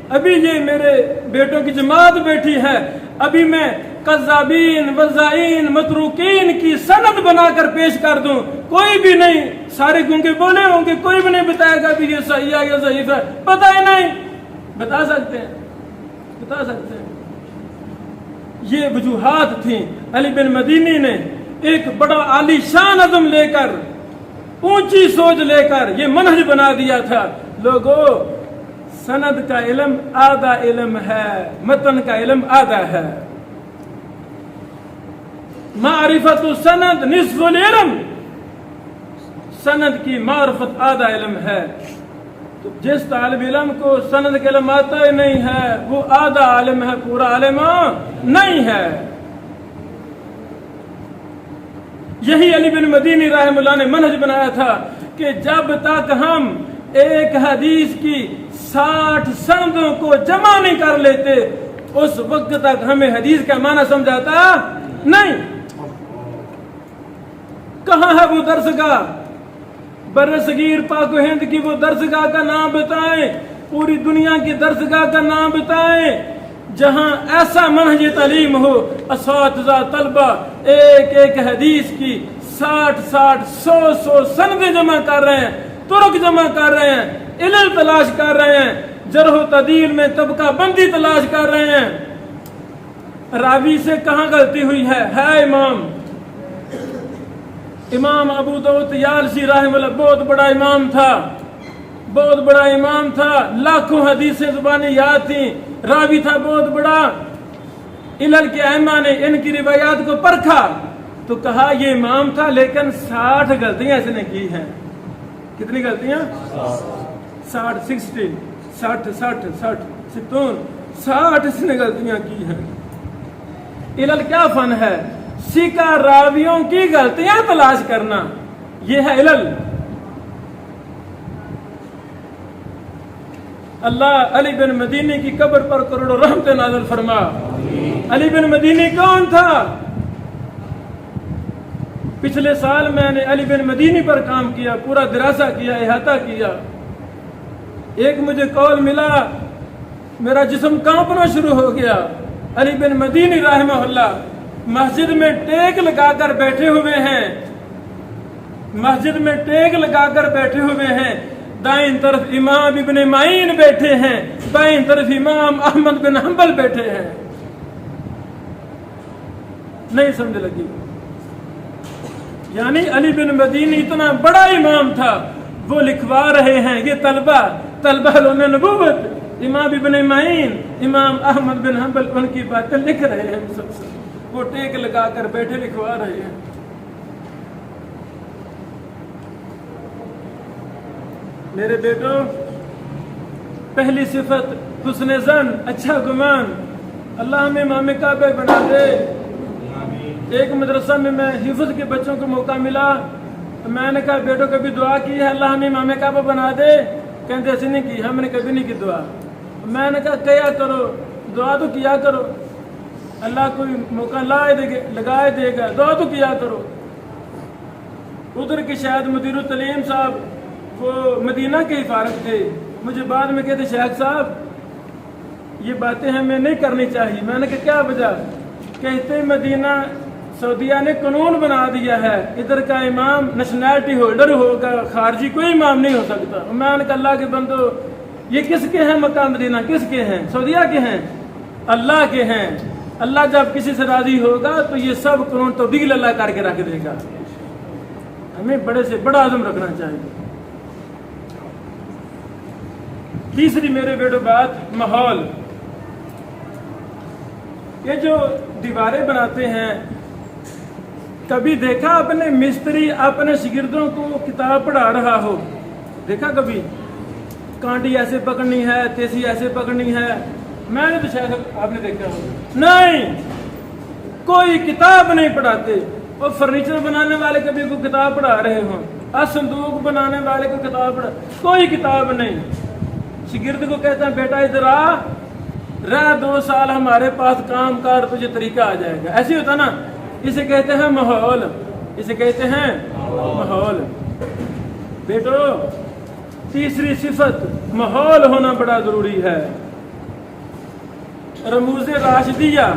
S1: ابھی یہ میرے بیٹوں کی جماعت بیٹھی ہے، ابھی میں قذابین، وزائین، متروکین کی سند بنا کر پیش کر دوں، کوئی بھی نہیں، سارے گونگے بولے ہوں گے، کوئی بھی نہیں بتائے گا بھی یہ صحیح ہے یا ضعیف ہے، پتہ ہی نہیں۔ بتا سکتے ہیں۔ یہ وجوہات تھیں۔ علی بن مدینی نے ایک بڑا عالی شان عزم لے کر، اونچی سوچ لے کر یہ منہج بنا دیا تھا۔ لوگوں، سند کا علم آدھا علم ہے، متن کا علم آدھا ہے۔ معرفت السند نصف العلم، سند کی معرفت آدھا علم ہے۔ تو جس طالب علم کو سند کا علم آتا ہی نہیں ہے وہ آدھا عالم ہے، پورا عالم نہیں ہے۔ یہی علی بن مدینی رحمہ اللہ نے منہج بنایا تھا کہ جب تک ہم ایک حدیث کی 60 سندوں کو جمع نہیں کر لیتے اس وقت تک ہمیں حدیث کا معنی سمجھاتا نہیں۔ کہاں ہے وہ درسگاہ؟ برصغیر پاک و ہند کی وہ درسگاہ کا نام بتائیں، پوری دنیا کی درسگاہ کا نام بتائیں جہاں ایسا منہج تعلیم ہو، اساتذہ طلبہ ایک ایک حدیث کی 60 100 سندیں جمع کر رہے ہیں، طرق جمع کر رہے ہیں، علل تلاش کر رہے ہیں، جرح و تعدیل میں طبقہ بندی تلاش کر رہے ہیں۔ راوی سے کہاں غلطی ہوئی ہے امام ابو داؤد طیالسی رحمہ اللہ بہت بڑا امام تھا، لاکھوں حدیثیں زبانی یاد تھیں، راوی تھا بہت بڑا۔ علل کے ائمہ نے ان کی روایات کو پرکھا تو کہا یہ امام تھا لیکن 60 غلطیاں اس نے کی ہیں۔ کتنی غلطیاں؟ 60 اس نے غلطیاں کی ہیں۔ علل کیا فن ہے؟ سیکھا راویوں کی غلطیاں تلاش کرنا، یہ ہے علل۔ اللہ علی بن مدینی کی قبر پر کروڑوں رحمت نازل فرما۔ علی بن مدینی کون تھا؟ پچھلے سال میں نے علی بن مدینی پر کام کیا، پورا دراسہ کیا، احاطہ کیا۔ ایک مجھے کال ملا، میرا جسم کانپنا شروع ہو گیا۔ علی بن مدینی رحمہ اللہ مسجد میں ٹیک لگا کر بیٹھے ہوئے ہیں، دائیں طرف امام ابن معین بیٹھے ہیں، بائیں طرف امام احمد بن حنبل بیٹھے ہیں۔ نہیں سمجھ لگی؟ یعنی علی بن مدینی اتنا بڑا امام تھا، وہ لکھوا رہے ہیں یہ طلبہ نبوت، امام ابن معین، امام احمد بن حنبل ان کی باتیں لکھ رہے ہیں، مسلسل وہ ٹیک لگا کر بیٹھے لکھوا رہے ہیں۔ میرے بیٹوں، پہلی صفت حسن ظن، اچھا گمان۔ اللہ ہمیں امام کعبہ بنا دے۔ ایک مدرسہ میں حفظ کے بچوں کو موقع ملا، میں نے کہا بیٹوں کبھی دعا کی ہے اللہ ہمیں امام کعبہ بنا دے؟ کہتے ایسے نہیں کی, ہم نے کبھی نہیں کی دعا. میں نے کہا کیا کرو, دعا تو کیا کرو, اللہ کوئی موقع لگائے دے گا, دعا تو کیا کرو. ادھر کے شاید مدیر التعلیم صاحب وہ مدینہ کے ہی فارغ تھے, مجھے بعد میں کہتے شیخ صاحب یہ باتیں ہمیں نہیں کرنی چاہیے. میں نے کہا کیا وجہ؟ کہتے مدینہ سعودیہ نے قانون بنا دیا ہے ادھر کا امام نیشنلٹی ہولڈر ہوگا, خارجی کوئی امام نہیں ہو سکتا. میں نے کہا اللہ کے بندو یہ کس کے ہیں مکہ مدینہ, کس کے ہیں؟ سعودیہ کے ہیں, اللہ کے ہیں. اللہ جب کسی سے راضی ہوگا تو یہ سب قانون تبدیل اللہ کر کے رکھ دے گا. ہمیں بڑے سے بڑا عزم رکھنا چاہیے. تیسری میرے بیٹو بات ماحول. یہ جو دیواریں بناتے ہیں, کبھی دیکھا اپنے مستری اپنے شاگردوں کو کتاب پڑھا رہا ہو؟ دیکھا کبھی؟ کانٹی ایسے پکڑنی ہے, تیسی ایسے پکڑنی ہے. میں نے تو شاید آپ نے دیکھا ہو. نہیں, کوئی کتاب نہیں پڑھاتے. وہ فرنیچر بنانے والے کبھی کوئی کتاب پڑھا رہے ہوں, صندوق بنانے والے کو کتاب پڑھا, کوئی کتاب نہیں. شاگرد کو کہتا ہے بیٹا ادھر آ, رہ 2 سال ہمارے پاس کام کر, تجھے طریقہ آ جائے گا. ایسے ہوتا نا. اسے کہتے ہیں ماحول, اسے کہتے ہیں ماحول. بیٹو تیسری صفت ماحول ہونا بڑا ضروری ہے. رموز راشدیہ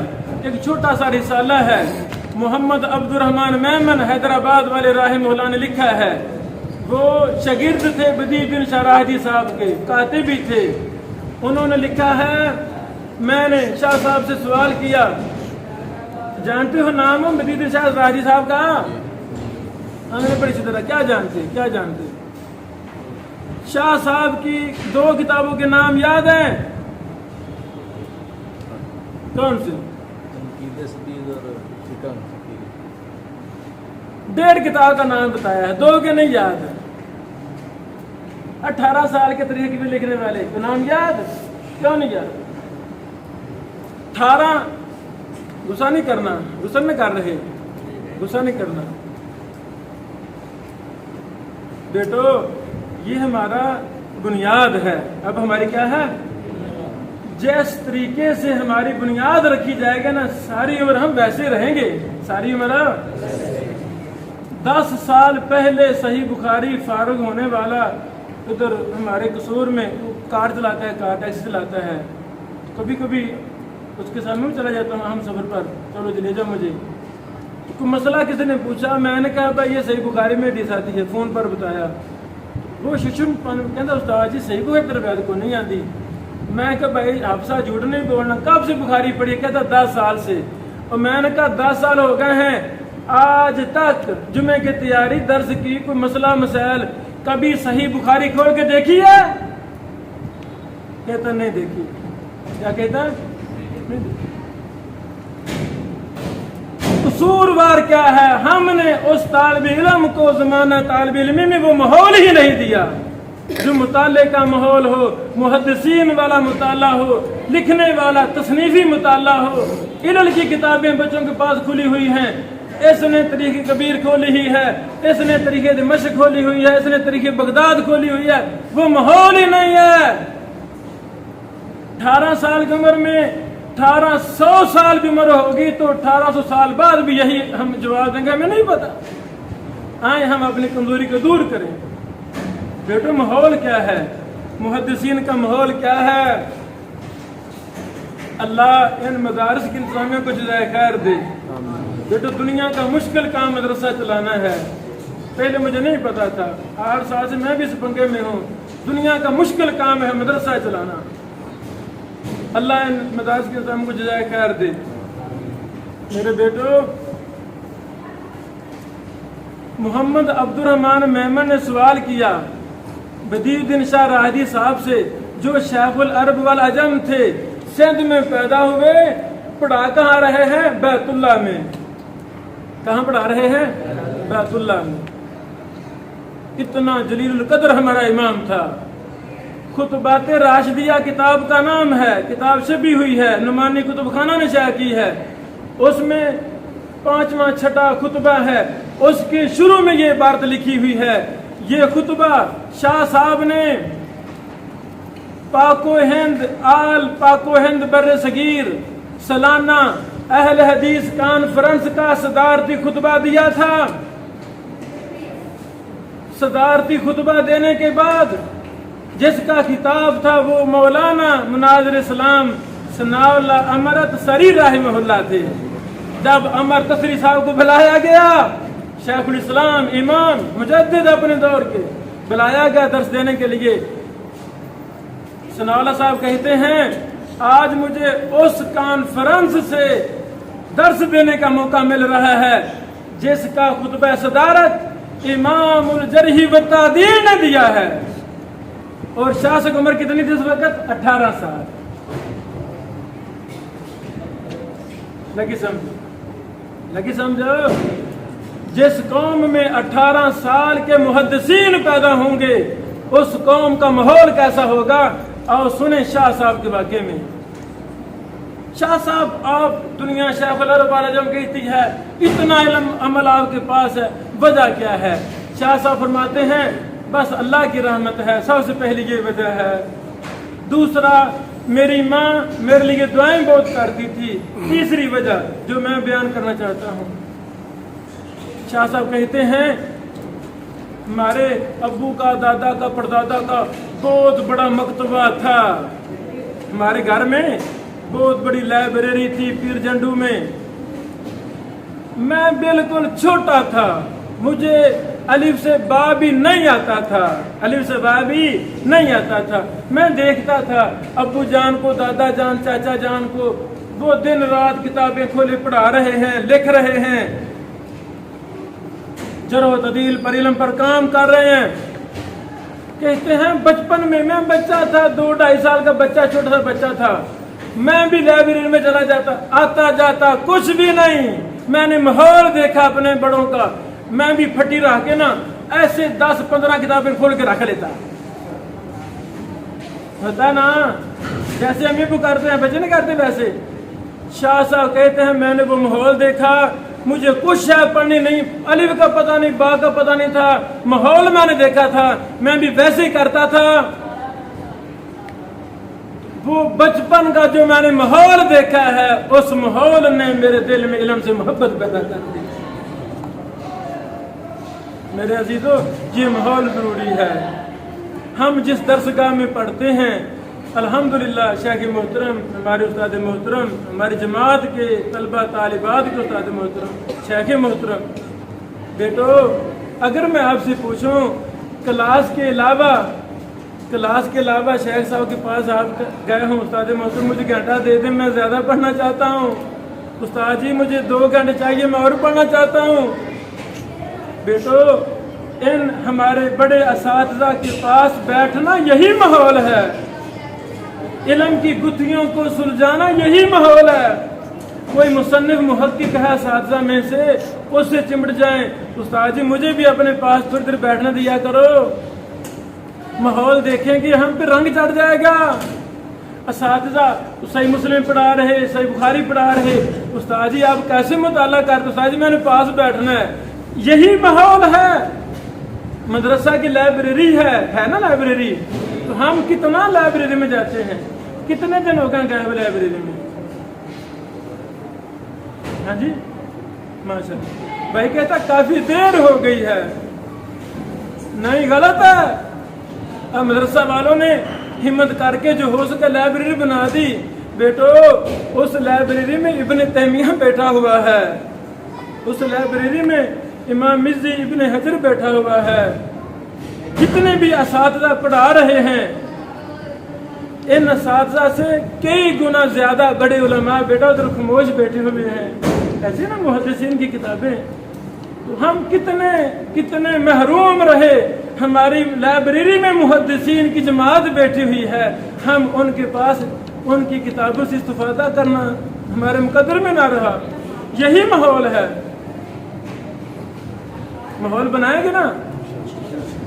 S1: ایک چھوٹا سا رسالہ ہے, محمد عبد الرحمن میمن حیدرآباد والے رحمہ اللہ نے لکھا ہے. وہ شاگرد تھے بدیع بن شاہ راہدی صاحب کے, کاتب بھی تھے. انہوں نے لکھا ہے, میں نے شاہ صاحب سے سوال کیا, جانتے ہو نام ہو بدیع بن شاہ راہدی صاحب کا؟ ہم نے بڑی طرح کیا جانتے. شاہ صاحب کی 2 کتابوں کے نام یاد ہیں؟ کون سے؟ 1.5 کتاب کا نام بتایا ہے, 2 کے نہیں یاد ہے. 18 سال کے طریقے میں لکھنے والے کو نام یاد؟ کیوں نہیں یاد؟ 18 غصہ نہیں کرنا, غصہ نہیں کر رہے, غصہ نہیں کرنا. بیٹو یہ ہمارا بنیاد ہے. اب ہماری کیا ہے؟ جس طریقے سے ہماری بنیاد رکھی جائے گا نا, ساری عمر ہم ویسے رہیں گے. ساری عمر 10 سال پہلے صحیح بخاری فارغ ہونے والا ادھر ہمارے قصور میں کار چلاتا ہے, کار ٹیکسی چلاتا ہے. کبھی کبھی اس کے سامنے چلا جاتا ہوں ہم سفر پر, چلو لے جاؤ مجھے. کوئی مسئلہ کسی نے پوچھا, میں نے کہا بھائی یہ صحیح بخاری میں حدیث آتی ہے, فون پر بتایا. وہ ششم کہتا استاد جی صحیح بخاری روایت کو نہیں آتی. میں کہا بھائی حفصہ جھوٹ نہیں بولنا, کب سے بخاری پڑھی؟ کہتا 10 سال سے. اور میں نے کہا 10 سال ہو گئے ہیں, آج تک جمعے کی تیاری درس کی کوئی مسئلہ مسائل کبھی صحیح بخاری کھول کے دیکھی ہے؟ کہتا نہیں دیکھی. کیا کہتا؟ نہیں دیکھی. قصوروار کیا ہے؟ ہم نے اس طالب علم کو زمانہ طالب علمی میں وہ ماحول ہی نہیں دیا جو مطالعے کا ماحول ہو, محدثین والا مطالعہ ہو, لکھنے والا تصنیفی مطالعہ ہو. علل کی کتابیں بچوں کے پاس کھلی ہوئی ہیں. اس نے تاریخ کبیر کھولی ہوئی ہے, اس نے تاریخ دمشق کھولی ہوئی ہے, اس نے تاریخ بغداد کھولی ہوئی ہے. وہ ماحول ہی نہیں ہے. 18 سال کی عمر میں 1800 سال کی عمر ہوگی تو 1800 سال بعد بھی یہی ہم جواب دیں گے, ہمیں نہیں پتا. آئیں ہم اپنی کمزوری کو دور کریں. بیٹو ماحول کیا ہے؟ محدثین کا ماحول کیا ہے؟ اللہ ان مدارس کی انتظامیہ کو جزائے خیر دے. بیٹو دنیا کا مشکل کام مدرسہ چلانا ہے. پہلے مجھے نہیں پتا تھا, 8 سال سے میں بھی اس پنگے میں ہوں. دنیا کا مشکل کام ہے مدرسہ چلانا. اللہ ان مدارس کے انتظامیہ کو جزائے خیر دے. میرے بیٹو محمد عبد الرحمن میمن نے سوال کیا بدیع بن شاہ راہدی صاحب سے, جو شیخ العرب والعجم تھے, سندھ میں پیدا ہوئے, پڑھا کہاں رہے ہیں؟ بیت اللہ میں. کہاں پڑھا رہے ہیں؟ بیت اللہ میں. اتنا جلیل القدر ہمارا امام تھا. خطبات راشدیہ کتاب کا نام ہے, کتاب چھپی ہوئی ہے, نعمانی کتب خانہ نے شائع کی ہے. اس میں 5واں 6واں خطبہ ہے. اس کے شروع میں یہ عبارت لکھی ہوئی ہے, یہ خطبہ شاہ صاحب نے پاک و ہند بر صغیر سالانہ اہل حدیث کانفرنس کا صدارتی خطبہ دیا تھا۔ صدارتی خطبہ دینے کے بعد جس کا خطاب تھا وہ مولانا مناظر اسلام ثناء اللہ امرت سری رحمہ اللہ تھے۔ جب امر تسری صاحب کو بلایا گیا، شیخ الاسلام امام مجدد اپنے دور کے، بلایا گیا درس دینے کے لیے، ثناء اللہ صاحب کہتے ہیں آج مجھے اس کانفرنس سے درس دینے کا موقع مل رہا ہے جس کا خطبہ صدارت امام الجرح و تعدیل نے دیا ہے۔ اور شاہ سے عمر کتنی تھی اس وقت؟ 18 سال۔ لگی سمجھو جس قوم میں 18 سال کے محدثین پیدا ہوں گے اس قوم کا ماحول کیسا ہوگا؟ اور سنیں شاہ صاحب کے واقعے میں۔ شاہ صاحب آپ دنیا شیخ العرب العجم کہتی ہے اتنا علم عمل آپ کے پاس ہے، وجہ کیا ہے؟ شاہ صاحب فرماتے ہیں بس اللہ کی رحمت ہے، سب سے پہلی یہ وجہ ہے۔ دوسرا میری ماں میرے لیے دعائیں بہت کرتی تھی۔ تیسری وجہ جو میں بیان کرنا چاہتا ہوں، شاہ صاحب کہتے ہیں ہمارے ابو کا، دادا کا، پردادا کا بہت بڑا مکتبہ تھا، ہمارے گھر میں بہت بڑی لائبریری تھی پیر جنڈو میں۔ میں بالکل چھوٹا تھا، مجھے الف سے با بھی نہیں آتا تھا، الف سے با بھی نہیں آتا تھا۔ میں دیکھتا تھا ابو جان کو، دادا جان، چاچا جان کو، وہ دن رات کتابیں کھولے پڑھا رہے ہیں، لکھ رہے ہیں، جرح و تعدیل پر علم پر کام کر رہے ہیں۔ کہتے ہیں بچپن میں بچہ تھا، 2-2.5 سال کا بچہ، چھوٹا سا بچہ تھا، میں بھی لائبریری میں چلا جاتا، آتا جاتا کچھ بھی نہیں۔ میں نے ماحول دیکھا اپنے بڑوں کا، میں بھی پھٹی رہ کے نا ایسے 10-15 کتابیں کھول کے رکھ لیتا، ہوتا نا جیسے ہم یہ کرتے ہیں، بچے نہیں کرتے ویسے۔ شاہ صاحب کہتے ہیں میں نے وہ ماحول دیکھا، مجھے کچھ شاید پڑھنی نہیں، الف کا پتہ نہیں، با کا پتہ نہیں تھا، ماحول میں نے دیکھا تھا، میں بھی ویسے ہی کرتا تھا۔ وہ بچپن کا جو میں نے ماحول دیکھا ہے اس ماحول نے میرے دل میں علم سے محبت پیدا کر دی۔ میرے عزیزو یہ ماحول ضروری ہے۔ ہم جس درسگاہ میں پڑھتے ہیں الحمدللہ شیخ محترم، ہمارے استاد محترم، ہماری جماعت کے طلبہ طالبات کے استاد محترم، شیخ محترم، بیٹو اگر میں آپ سے پوچھوں کلاس کے علاوہ شیخ صاحب کے پاس آپ گئے ہوں، استاد محترم مجھے گھنٹہ دے دیں، میں زیادہ پڑھنا چاہتا ہوں، استاد جی مجھے 2 گھنٹے چاہیے، میں اور پڑھنا چاہتا ہوں۔ بیٹو ان ہمارے بڑے اساتذہ کے پاس بیٹھنا یہی ماحول ہے، علم کی گتھیوں کو سلجھانا یہی ماحول ہے۔ کوئی مصنف محقق ہے اساتذہ میں سے، اس سے چمٹ جائیں، استاد جی مجھے بھی اپنے پاس تھوڑی دیر بیٹھنا دیا کرو، ماحول دیکھیں گے ہم پہ رنگ چڑھ جائے گا۔ اساتذہ صحیح مسلم پڑھا رہے، صحیح بخاری پڑھا رہے، استاد جی آپ کیسے مطالعہ کرتے؟ استاد جی میں نے پاس بیٹھنا ہے، یہی ماحول ہے۔ مدرسہ کی لائبریری ہے نا لائبریری، تو ہم کتنا لائبریری میں جاتے ہیں؟ کتنے دن ہو گئے گئے ہوئے لائبریری میں؟ ہاں جی ماشاء اللہ۔ بھائی کہتا کافی دیر ہو گئی ہے، نہیں غلط ہے۔ اب مدرسہ والوں نے ہمت کر کے جو ہو سکے لائبریری بنا دی۔ بیٹو اس لائبریری میں ابن تیمیہ بیٹھا ہوا ہے، اس لائبریری میں امام مزی ابن حجر بیٹھا ہوا ہے، جتنے بھی اساتذہ پڑھا رہے ہیں ان اساتذہ سے کئی گنا زیادہ بڑے علماء بیٹا ادھر خاموش بیٹھے ہوئے ہیں، ایسے نا محدثین کی کتابیں۔ تو ہم کتنے محروم رہے، ہماری لائبریری میں محدثین کی جماعت بیٹھی ہوئی ہے، ہم ان کے پاس ان کی کتابوں سے استفادہ کرنا ہمارے مقدر میں نہ رہا۔ یہی ماحول ہے، ماحول بنائیں گے نا؟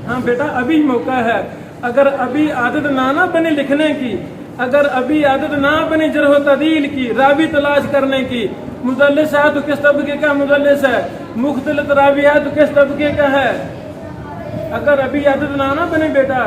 S1: ہاں بیٹا ابھی موقع ہے، اگر ابھی عادت نہ بنے لکھنے کی، اگر ابھی عادت نہ بنے جرح و تعدیل کی، راوی تلاش کرنے کی، مدلس ہے تو کس طبقے کا مدلس ہے، مختلط راوی ہے تو کس طبقے کا ہے، اگر ابھی عادت نہ بنے بیٹا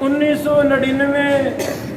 S1: 1999,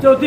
S1: 4th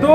S1: 2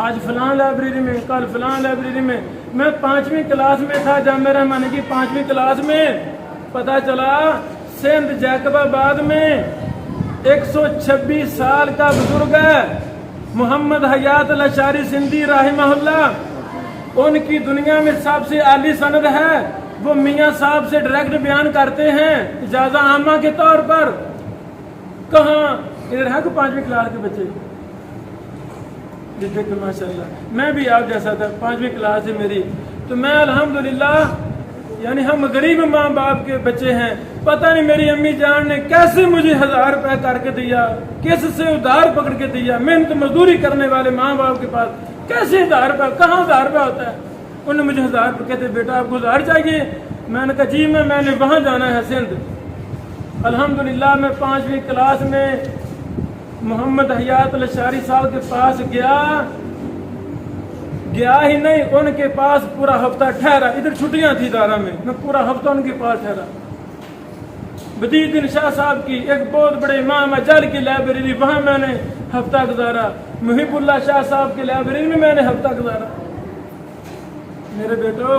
S1: آج فلاں لائبریری میں، کل فلاں لائبریری میں. میں 5ویں کلاس میں تھا جب میرے من کی 5ویں کلاس میں پتہ چلا سندھ جیکب آباد میں 126 سال کا بزرگ ہے محمد حیات الاشعری سندھی رحمہ اللہ. ان کی دنیا میں سب سے اعلی سند ہے. وہ میاں صاحب سے ڈائریکٹ بیان کرتے ہیں اجازہ عامہ کے طور پر. کہاں ادھر ہے کہ 5ویں کلاس کے بچے؟ دیکھو ماشاء اللہ میں بھی آپ جیسا تھا، 5ویں کلاس ہے میری. تو میں الحمدللہ یعنی ہم غریب ماں باپ کے بچے ہیں. پتہ نہیں میری امی جان نے کیسے مجھے 1000 روپے کر کے دیا، کس سے ادھار پکڑ کے دیا. محنت مزدوری کرنے والے ماں باپ کے پاس کیسے 1000 روپے، کہاں 1000 روپے ہوتا ہے. انہوں نے مجھے 1000 روپے کہتے بیٹا آپ کو 1000 چاہیے. میں نے کہا جی میں نے وہاں جانا ہے سندھ. الحمدللہ میں 5ویں کلاس میں محمد حیات الاشعری صاحب کے پاس گیا ہی نہیں، ان کے پاس پورا ہفتہ ٹھہرا. ادھر چھٹیاں تھی دارا میں پورا ہفتہ ان کے پاس ٹھہرا. بدیع الدین شاہ صاحب کی ایک بہت بڑے امام اجل کی لائبریری، وہاں میں نے ہفتہ گزارا. محب اللہ شاہ صاحب کی لائبریری میں میں نے ہفتہ گزارا. میرے بیٹو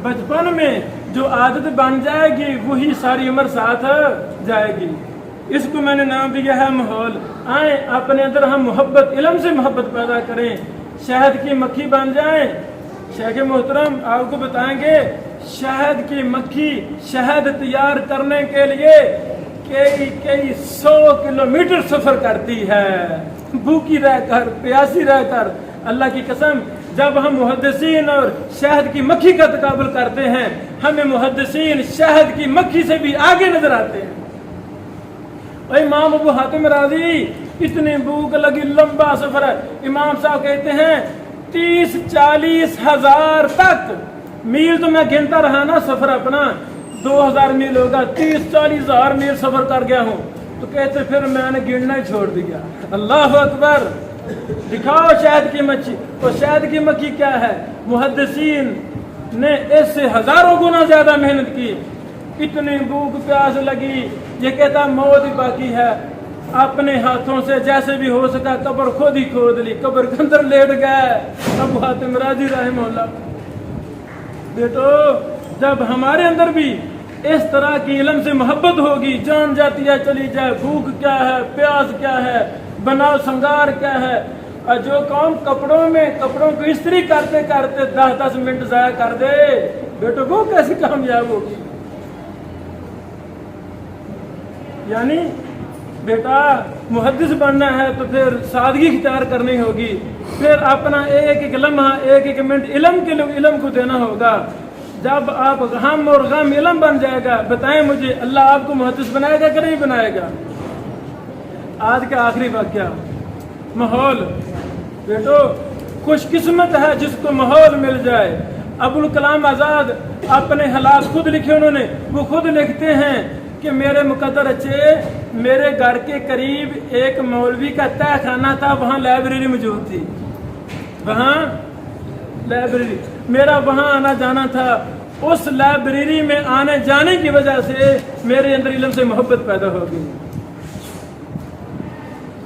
S1: بچپن میں جو عادت بن جائے گی وہی ساری عمر ساتھ جائے گی. اس کو میں نے نام دیا ہے ماحول. آئیں اپنے اندر ہم محبت، علم سے محبت پیدا کریں، شہد کی مکھی بن جائیں. شیخ محترم آپ کو بتائیں گے شہد کی مکھی شہد تیار کرنے کے لیے کئی 100 کلومیٹر سفر کرتی ہے، بھوکی رہ کر، پیاسی رہ کر. اللہ کی قسم جب ہم محدثین اور شہد کی مکھی کا تقابل کرتے ہیں ہمیں محدثین شہد کی مکھی سے بھی آگے نظر آتے ہیں. امام ابو حاتم رازی اتنی بھوک لگی، لمبا سفر ہے. امام صاحب کہتے ہیں 30-40 ہزار تک میل تو میں گنتا رہا نا، سفر اپنا 2000 میل ہوگا، 30-40 ہزار میل سفر کر گیا ہوں. تو کہتے پھر میں نے گننا ہی چھوڑ دیا. اللہ اکبر. دکھاؤ شہد کی مکھی. تو شہد کی مکھی کیا ہے؟ محدثین نے اس سے ہزاروں گنا زیادہ محنت کی. اتنی بھوک پیاس لگی، یہ کہتا موت ہی باقی ہے. اپنے ہاتھوں سے جیسے بھی ہو سکا قبر خود ہی کھود لی، قبر کے اندر لیٹ گئے. ابو حاتم رازی رحمہ اللہ. بیٹو جب ہمارے اندر بھی اس طرح کی علم سے محبت ہوگی، جان جاتی ہے چلی جائے، بھوک کیا ہے، پیاس کیا ہے، بناؤ سنگار کیا ہے. اور جو قوم کپڑوں کو استری کرتے کرتے 10-10 منٹ ضائع کر دے، بیٹو وہ کیسے کامیاب ہوگی. یعنی بیٹا محدث بننا ہے تو پھر سادگی اختیار کرنی ہوگی. پھر اپنا ایک لمحہ ایک منٹ علم کے لیے علم کو دینا ہوگا. جب آپ غم اور غم علم بن جائے گا، بتائیں مجھے اللہ آپ کو محدث بنائے گا کہ نہیں بنائے گا؟ آج کا آخری واقعہ ماحول. بیٹو خوش قسمت ہے جس کو ماحول مل جائے. ابوالکلام آزاد اپنے حالات خود لکھے انہوں نے. وہ خود لکھتے ہیں کہ میرے مقدر اچھے میرے گھر کے قریب ایک مولوی کا تہ خانہ تھا، وہاں لائبریری موجود تھی. وہاں لائبریری میرا وہاں آنا جانا تھا. اس لائبریری میں آنے جانے کی وجہ سے میرے اندر علم سے محبت پیدا ہو گئی.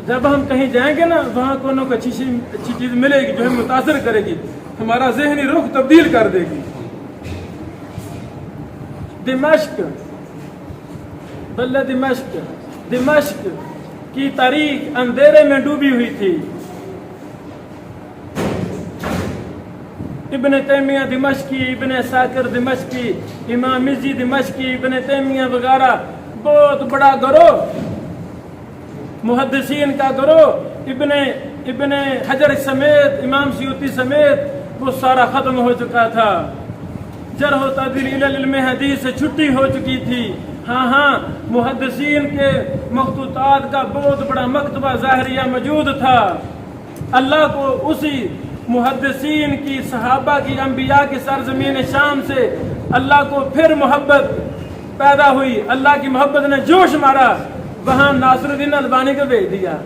S1: جب ہم کہیں جائیں گے نا وہاں کو اچھی چیز ملے گی جو ہمیں متاثر کرے گی، ہمارا ذہنی رخ تبدیل کر دے گی. دمشق بلد دمشق کی تاریخ اندھیرے میں ڈوبی ہوئی تھی. ابن تیمیہ دمشقی، ابن ساکر دمشقی، امام مزی دمشقی، ابن تیمیہ وغیرہ بہت بڑا گروہ محدثین کا گروہ. ابن حجر سمیت، امام سیوطی سمیت وہ سارا ختم ہو چکا تھا. جرح و تعدیل علم حدیث سے چھٹی ہو چکی تھی. ہاں محدثین کے مخطوطات کا بہت بڑا مکتبہ ظاہریہ موجود تھا. اللہ کو اسی محدثین کی، صحابہ کی، انبیاء کی سرزمین شام سے اللہ کو پھر محبت پیدا ہوئی. اللہ کی محبت نے جوش مارا. وہاں ناصر الدین البانی کو بھیج دیا.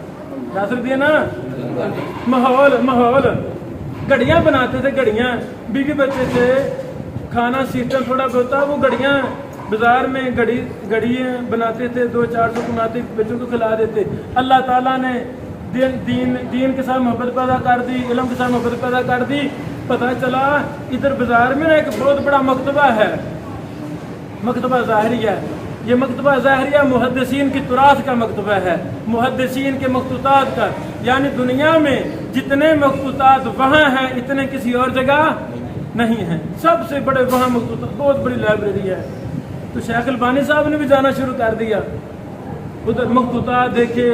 S1: ناصر الدین ماحول گھڑیاں بناتے تھے، گھڑیاں بیوی بچے تھے، کھانا سسٹم تھوڑا بہت تھا. وہ گھڑیاں بازار میں گھڑیاں بناتے تھے، 200-400 بناتے بچوں کو کھلا دیتے. اللہ تعالیٰ نے دین کے ساتھ محبت پیدا کر دی، علم کے ساتھ محبت پیدا کر دی. پتہ چلا ادھر بازار میں ایک بہت بڑا مکتبہ ہے، مکتبہ ظاہریہ. یہ مکتبہ ظاہریہ محدثین کی تراث کا مکتبہ ہے، محدثین کے مخطوطات کا. یعنی دنیا میں جتنے مخطوطات وہاں ہیں اتنے کسی اور جگہ نہیں ہیں. سب سے بڑے وہاں مخطوطات، بہت بڑی لائبریری ہے. تو شیخ البانی صاحب نے بھی جانا شروع کر دیا، ادھر مخطوطات دیکھے،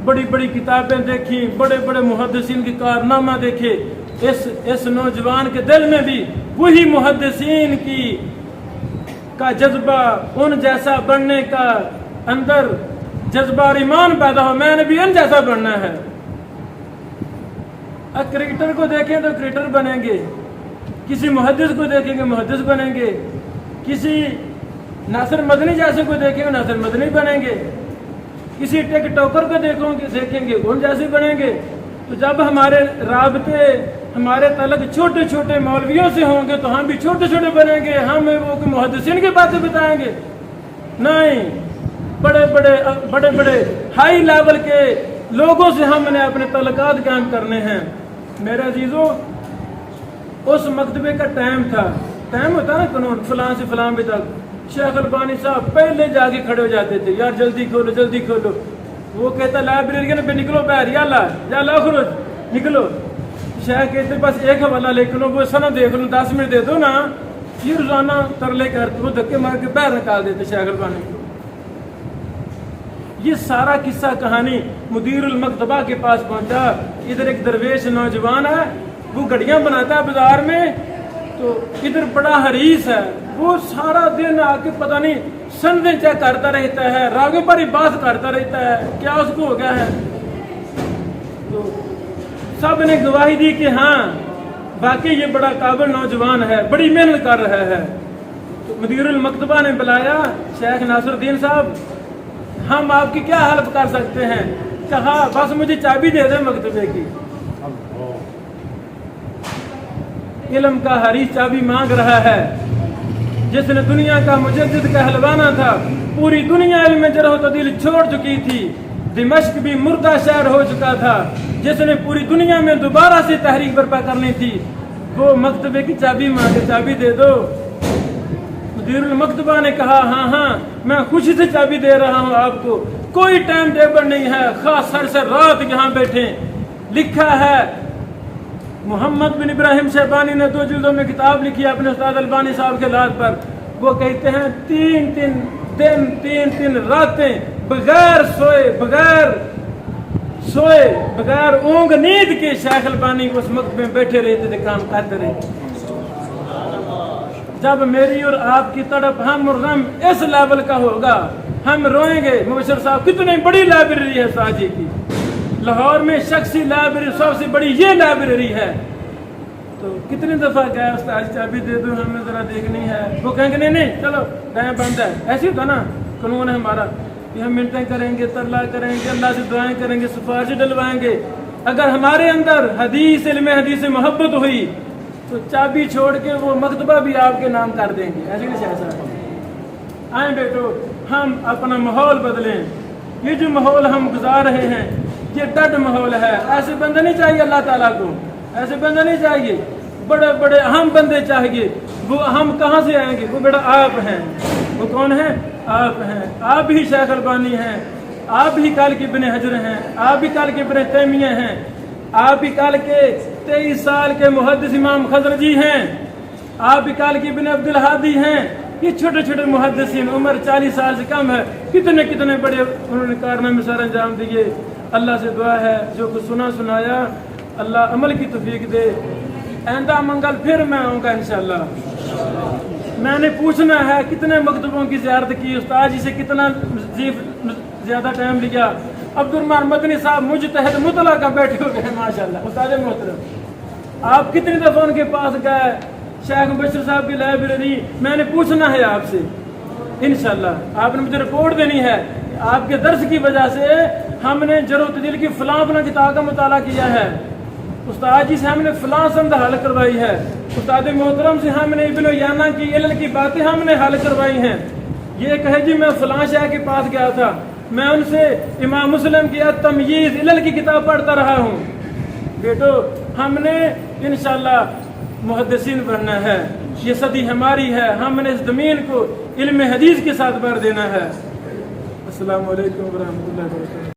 S1: بڑی بڑی کتابیں دیکھی، بڑے بڑے محدثین کی کارنامہ دیکھے. اس نوجوان کے دل میں بھی وہی محدثین کا جذبہ، ان جیسا بننے کا اندر جذبہ اور ایمان پیدا ہو، میں نے بھی ان جیسا بننا ہے. کرکٹر کو دیکھیں تو کرکٹر بنیں گے، کسی محدث کو دیکھیں گے محدث بنیں گے، کسی ناصر مدنی جیسے کو دیکھیں گے ناصر مدنی بنیں گے، کسی ٹک ٹاکر کو دیکھیں گے ان جیسے بنیں گے. تو جب ہمارے رابطے، ہمارے تعلق چھوٹے چھوٹے مولویوں سے ہوں گے تو ہم بھی چھوٹے چھوٹے بنیں گے، ہم وہ محدثین کی باتیں بتائیں گے. نہیں، بڑے بڑے ہائی لیول کے لوگوں سے ہم نے اپنے تعلقات قائم کرنے ہیں. میرے عزیزوں، اس مکتبے کا ٹائم ہوتا نا قانون، فلاں سے فلاں بجے تک. شیخ البانی صاحب پہلے جا کے کھڑے ہو جاتے تھے، یار جلدی کھولو جلدی کھولو. وہ کہتا لائبریرین پہ نکلو باہر، یا خروج نکلو. شیخ کہتے بس ایک حوالہ لکھ لو، وہ سند دیکھ لو، 10 منٹ دے دو نا. یہ روزانہ ترلے کرتے، وہ دھکے مار کے باہر نکال دیتے شیخ البانی کو. یہ سارا قصہ کہانی مدیر المکتبہ کے پاس پہنچا. ادھر ایک درویش نوجوان ہے، وہ گھڑیاں بناتا ہے بازار میں، تو ادھر بڑا حریص ہے، وہ سارا دن آ کے پتہ نہیں سندیں چیک کرتا رہتا ہے، راگوں پر ہی بات کرتا رہتا ہے، کیا اس کو ہو گیا ہے. تو سب نے گواہی دی کہ ہاں واقعی یہ بڑا قابل نوجوان ہے، بڑی محنت کر رہا ہے. تو مدیر المکتبہ نے بلایا شیخ ناصر الدین صاحب، ہم آپ کی کیا ہیلپ کر سکتے ہیں؟ کہا بس مجھے چابی دے دیں مکتبے کی. علم کا حریص چابی مانگ رہا ہے، جس نے دنیا کا مجدد کہلوانا تھا. پوری دنیا علم جرح و تعدیل چھوڑ چکی تھی، دمشق بھی مردہ شہر ہو چکا تھا. جس نے پوری دنیا میں دوبارہ سے تحریک برپا کرنی تھی، وہ مکتبے کی چابی مانگے، چابی دے دو. مدیر المکتبہ نے کہا ہاں میں خوشی سے چابی دے رہا ہوں آپ کو، کوئی ٹائم ٹیبل نہیں ہے، خاص سر سے رات یہاں بیٹھیں. لکھا ہے محمد بن ابراہیم شیبانی نے 2 جلدوں میں کتاب لکھی اپنے استاد البانی صاحب کے لاد پر. وہ کہتے ہیں 3 دن 3 راتیں بغیر سوئے بغیر اونگ نیند کے شیخ البانی اس وقت میں بیٹھے رہتے تھے، کام کرتے رہتے. جب میری اور آپ کی تڑپ ہم اور غم اس لیول کا ہوگا، ہم روئیں گے. مبشر صاحب کتنی بڑی لائبریری ہے استاد جی کی، لاہور میں شخصی لائبریری سب سے بڑی یہ لائبریری ہے. تو کتنی دفعہ گئے استاد چابی دے دو ہمیں ذرا دیکھنی ہے. وہ کہیں گے نہیں چلو ٹائم بند ہے. ایسے ہوتا نا قانون ہے ہمارا کہ ہم منتیں کریں گے، ترلا کریں گے، اللہ سے دعائیں کریں گے، سفارشیں ڈلوائیں گے. اگر ہمارے اندر علم حدیث سے محبت ہوئی تو چابی چھوڑ کے وہ مکتبہ بھی آپ کے نام کر دیں گے. ایسے نہیں شاہ صاحب، آئیں بیٹو ہم اپنا ماحول بدلیں. یہ جو ماحول ہم گزار رہے ہیں یہ ڈڈ ماحول ہے. ایسے بندے نہیں چاہیے اللہ تعالیٰ کو، ایسے بندے نہیں چاہیے، بڑے بڑے اہم بندے چاہیے. وہ ہم کہاں سے آئیں گے؟ وہ بیٹا آپ ہیں. وہ کون ہیں؟ آپ ہیں. آپ ہی شیخ البانی ہیں، آپ ہی کل کے ابن حجر ہیں، آپ ہی کل کے ابن تیمیہ ہیں، آپ ہی کل کے 23 سال کے محدث امام خضرجی ہیں، آپ ہی کل کے ابن عبد الہادی ہیں. یہ چھوٹے چھوٹے محدثین، عمر 40 سال سے کم ہے، کتنے بڑے انہوں نے کارنامے سر انجام دیے. اللہ سے دعا ہے جو کچھ سنایا اللہ عمل کی توفیق دے. آئندہ منگل پھر میں آؤں گا انشاءاللہ. میں نے پوچھنا ہے کتنے مکتبوں کی زیارت کی، استاد جی سے کتنا زیادہ ٹائم لیا. عبد الرحمان مدنی صاحب مجتہد مطلع کا بیٹھے ہوئے ہیں ماشاءاللہ. استاد محترم آپ کتنی دفعہ ان کے پاس گئے؟ شیخ مبشر صاحب کی لائبریری میں نے پوچھنا ہے آپ سے انشاءاللہ. آپ نے مجھے رپورٹ دینی ہے. آپ کے درس کی وجہ سے ہم نے جرح و تعدیل کی فلاں کتاب کا مطالعہ کیا ہے. استاد جی سے ہم نے فلاں سند حل کروائی ہے. استاد محترم سے ہم نے ابن یانا کی علل کی باتیں ہم نے حل کروائی ہیں. یہ کہے جی میں فلاں شیخ کے پاس گیا تھا، میں ان سے امام مسلم کی التمييز علل کی کتاب پڑھتا رہا ہوں. بیٹو ہم نے انشاءاللہ محدثین بننا ہے. یہ صدی ہماری ہے. ہم نے اس زمین کو علم حدیث کے ساتھ بھر دینا ہے. السلام علیکم ورحمۃ اللہ وبرکاتہ.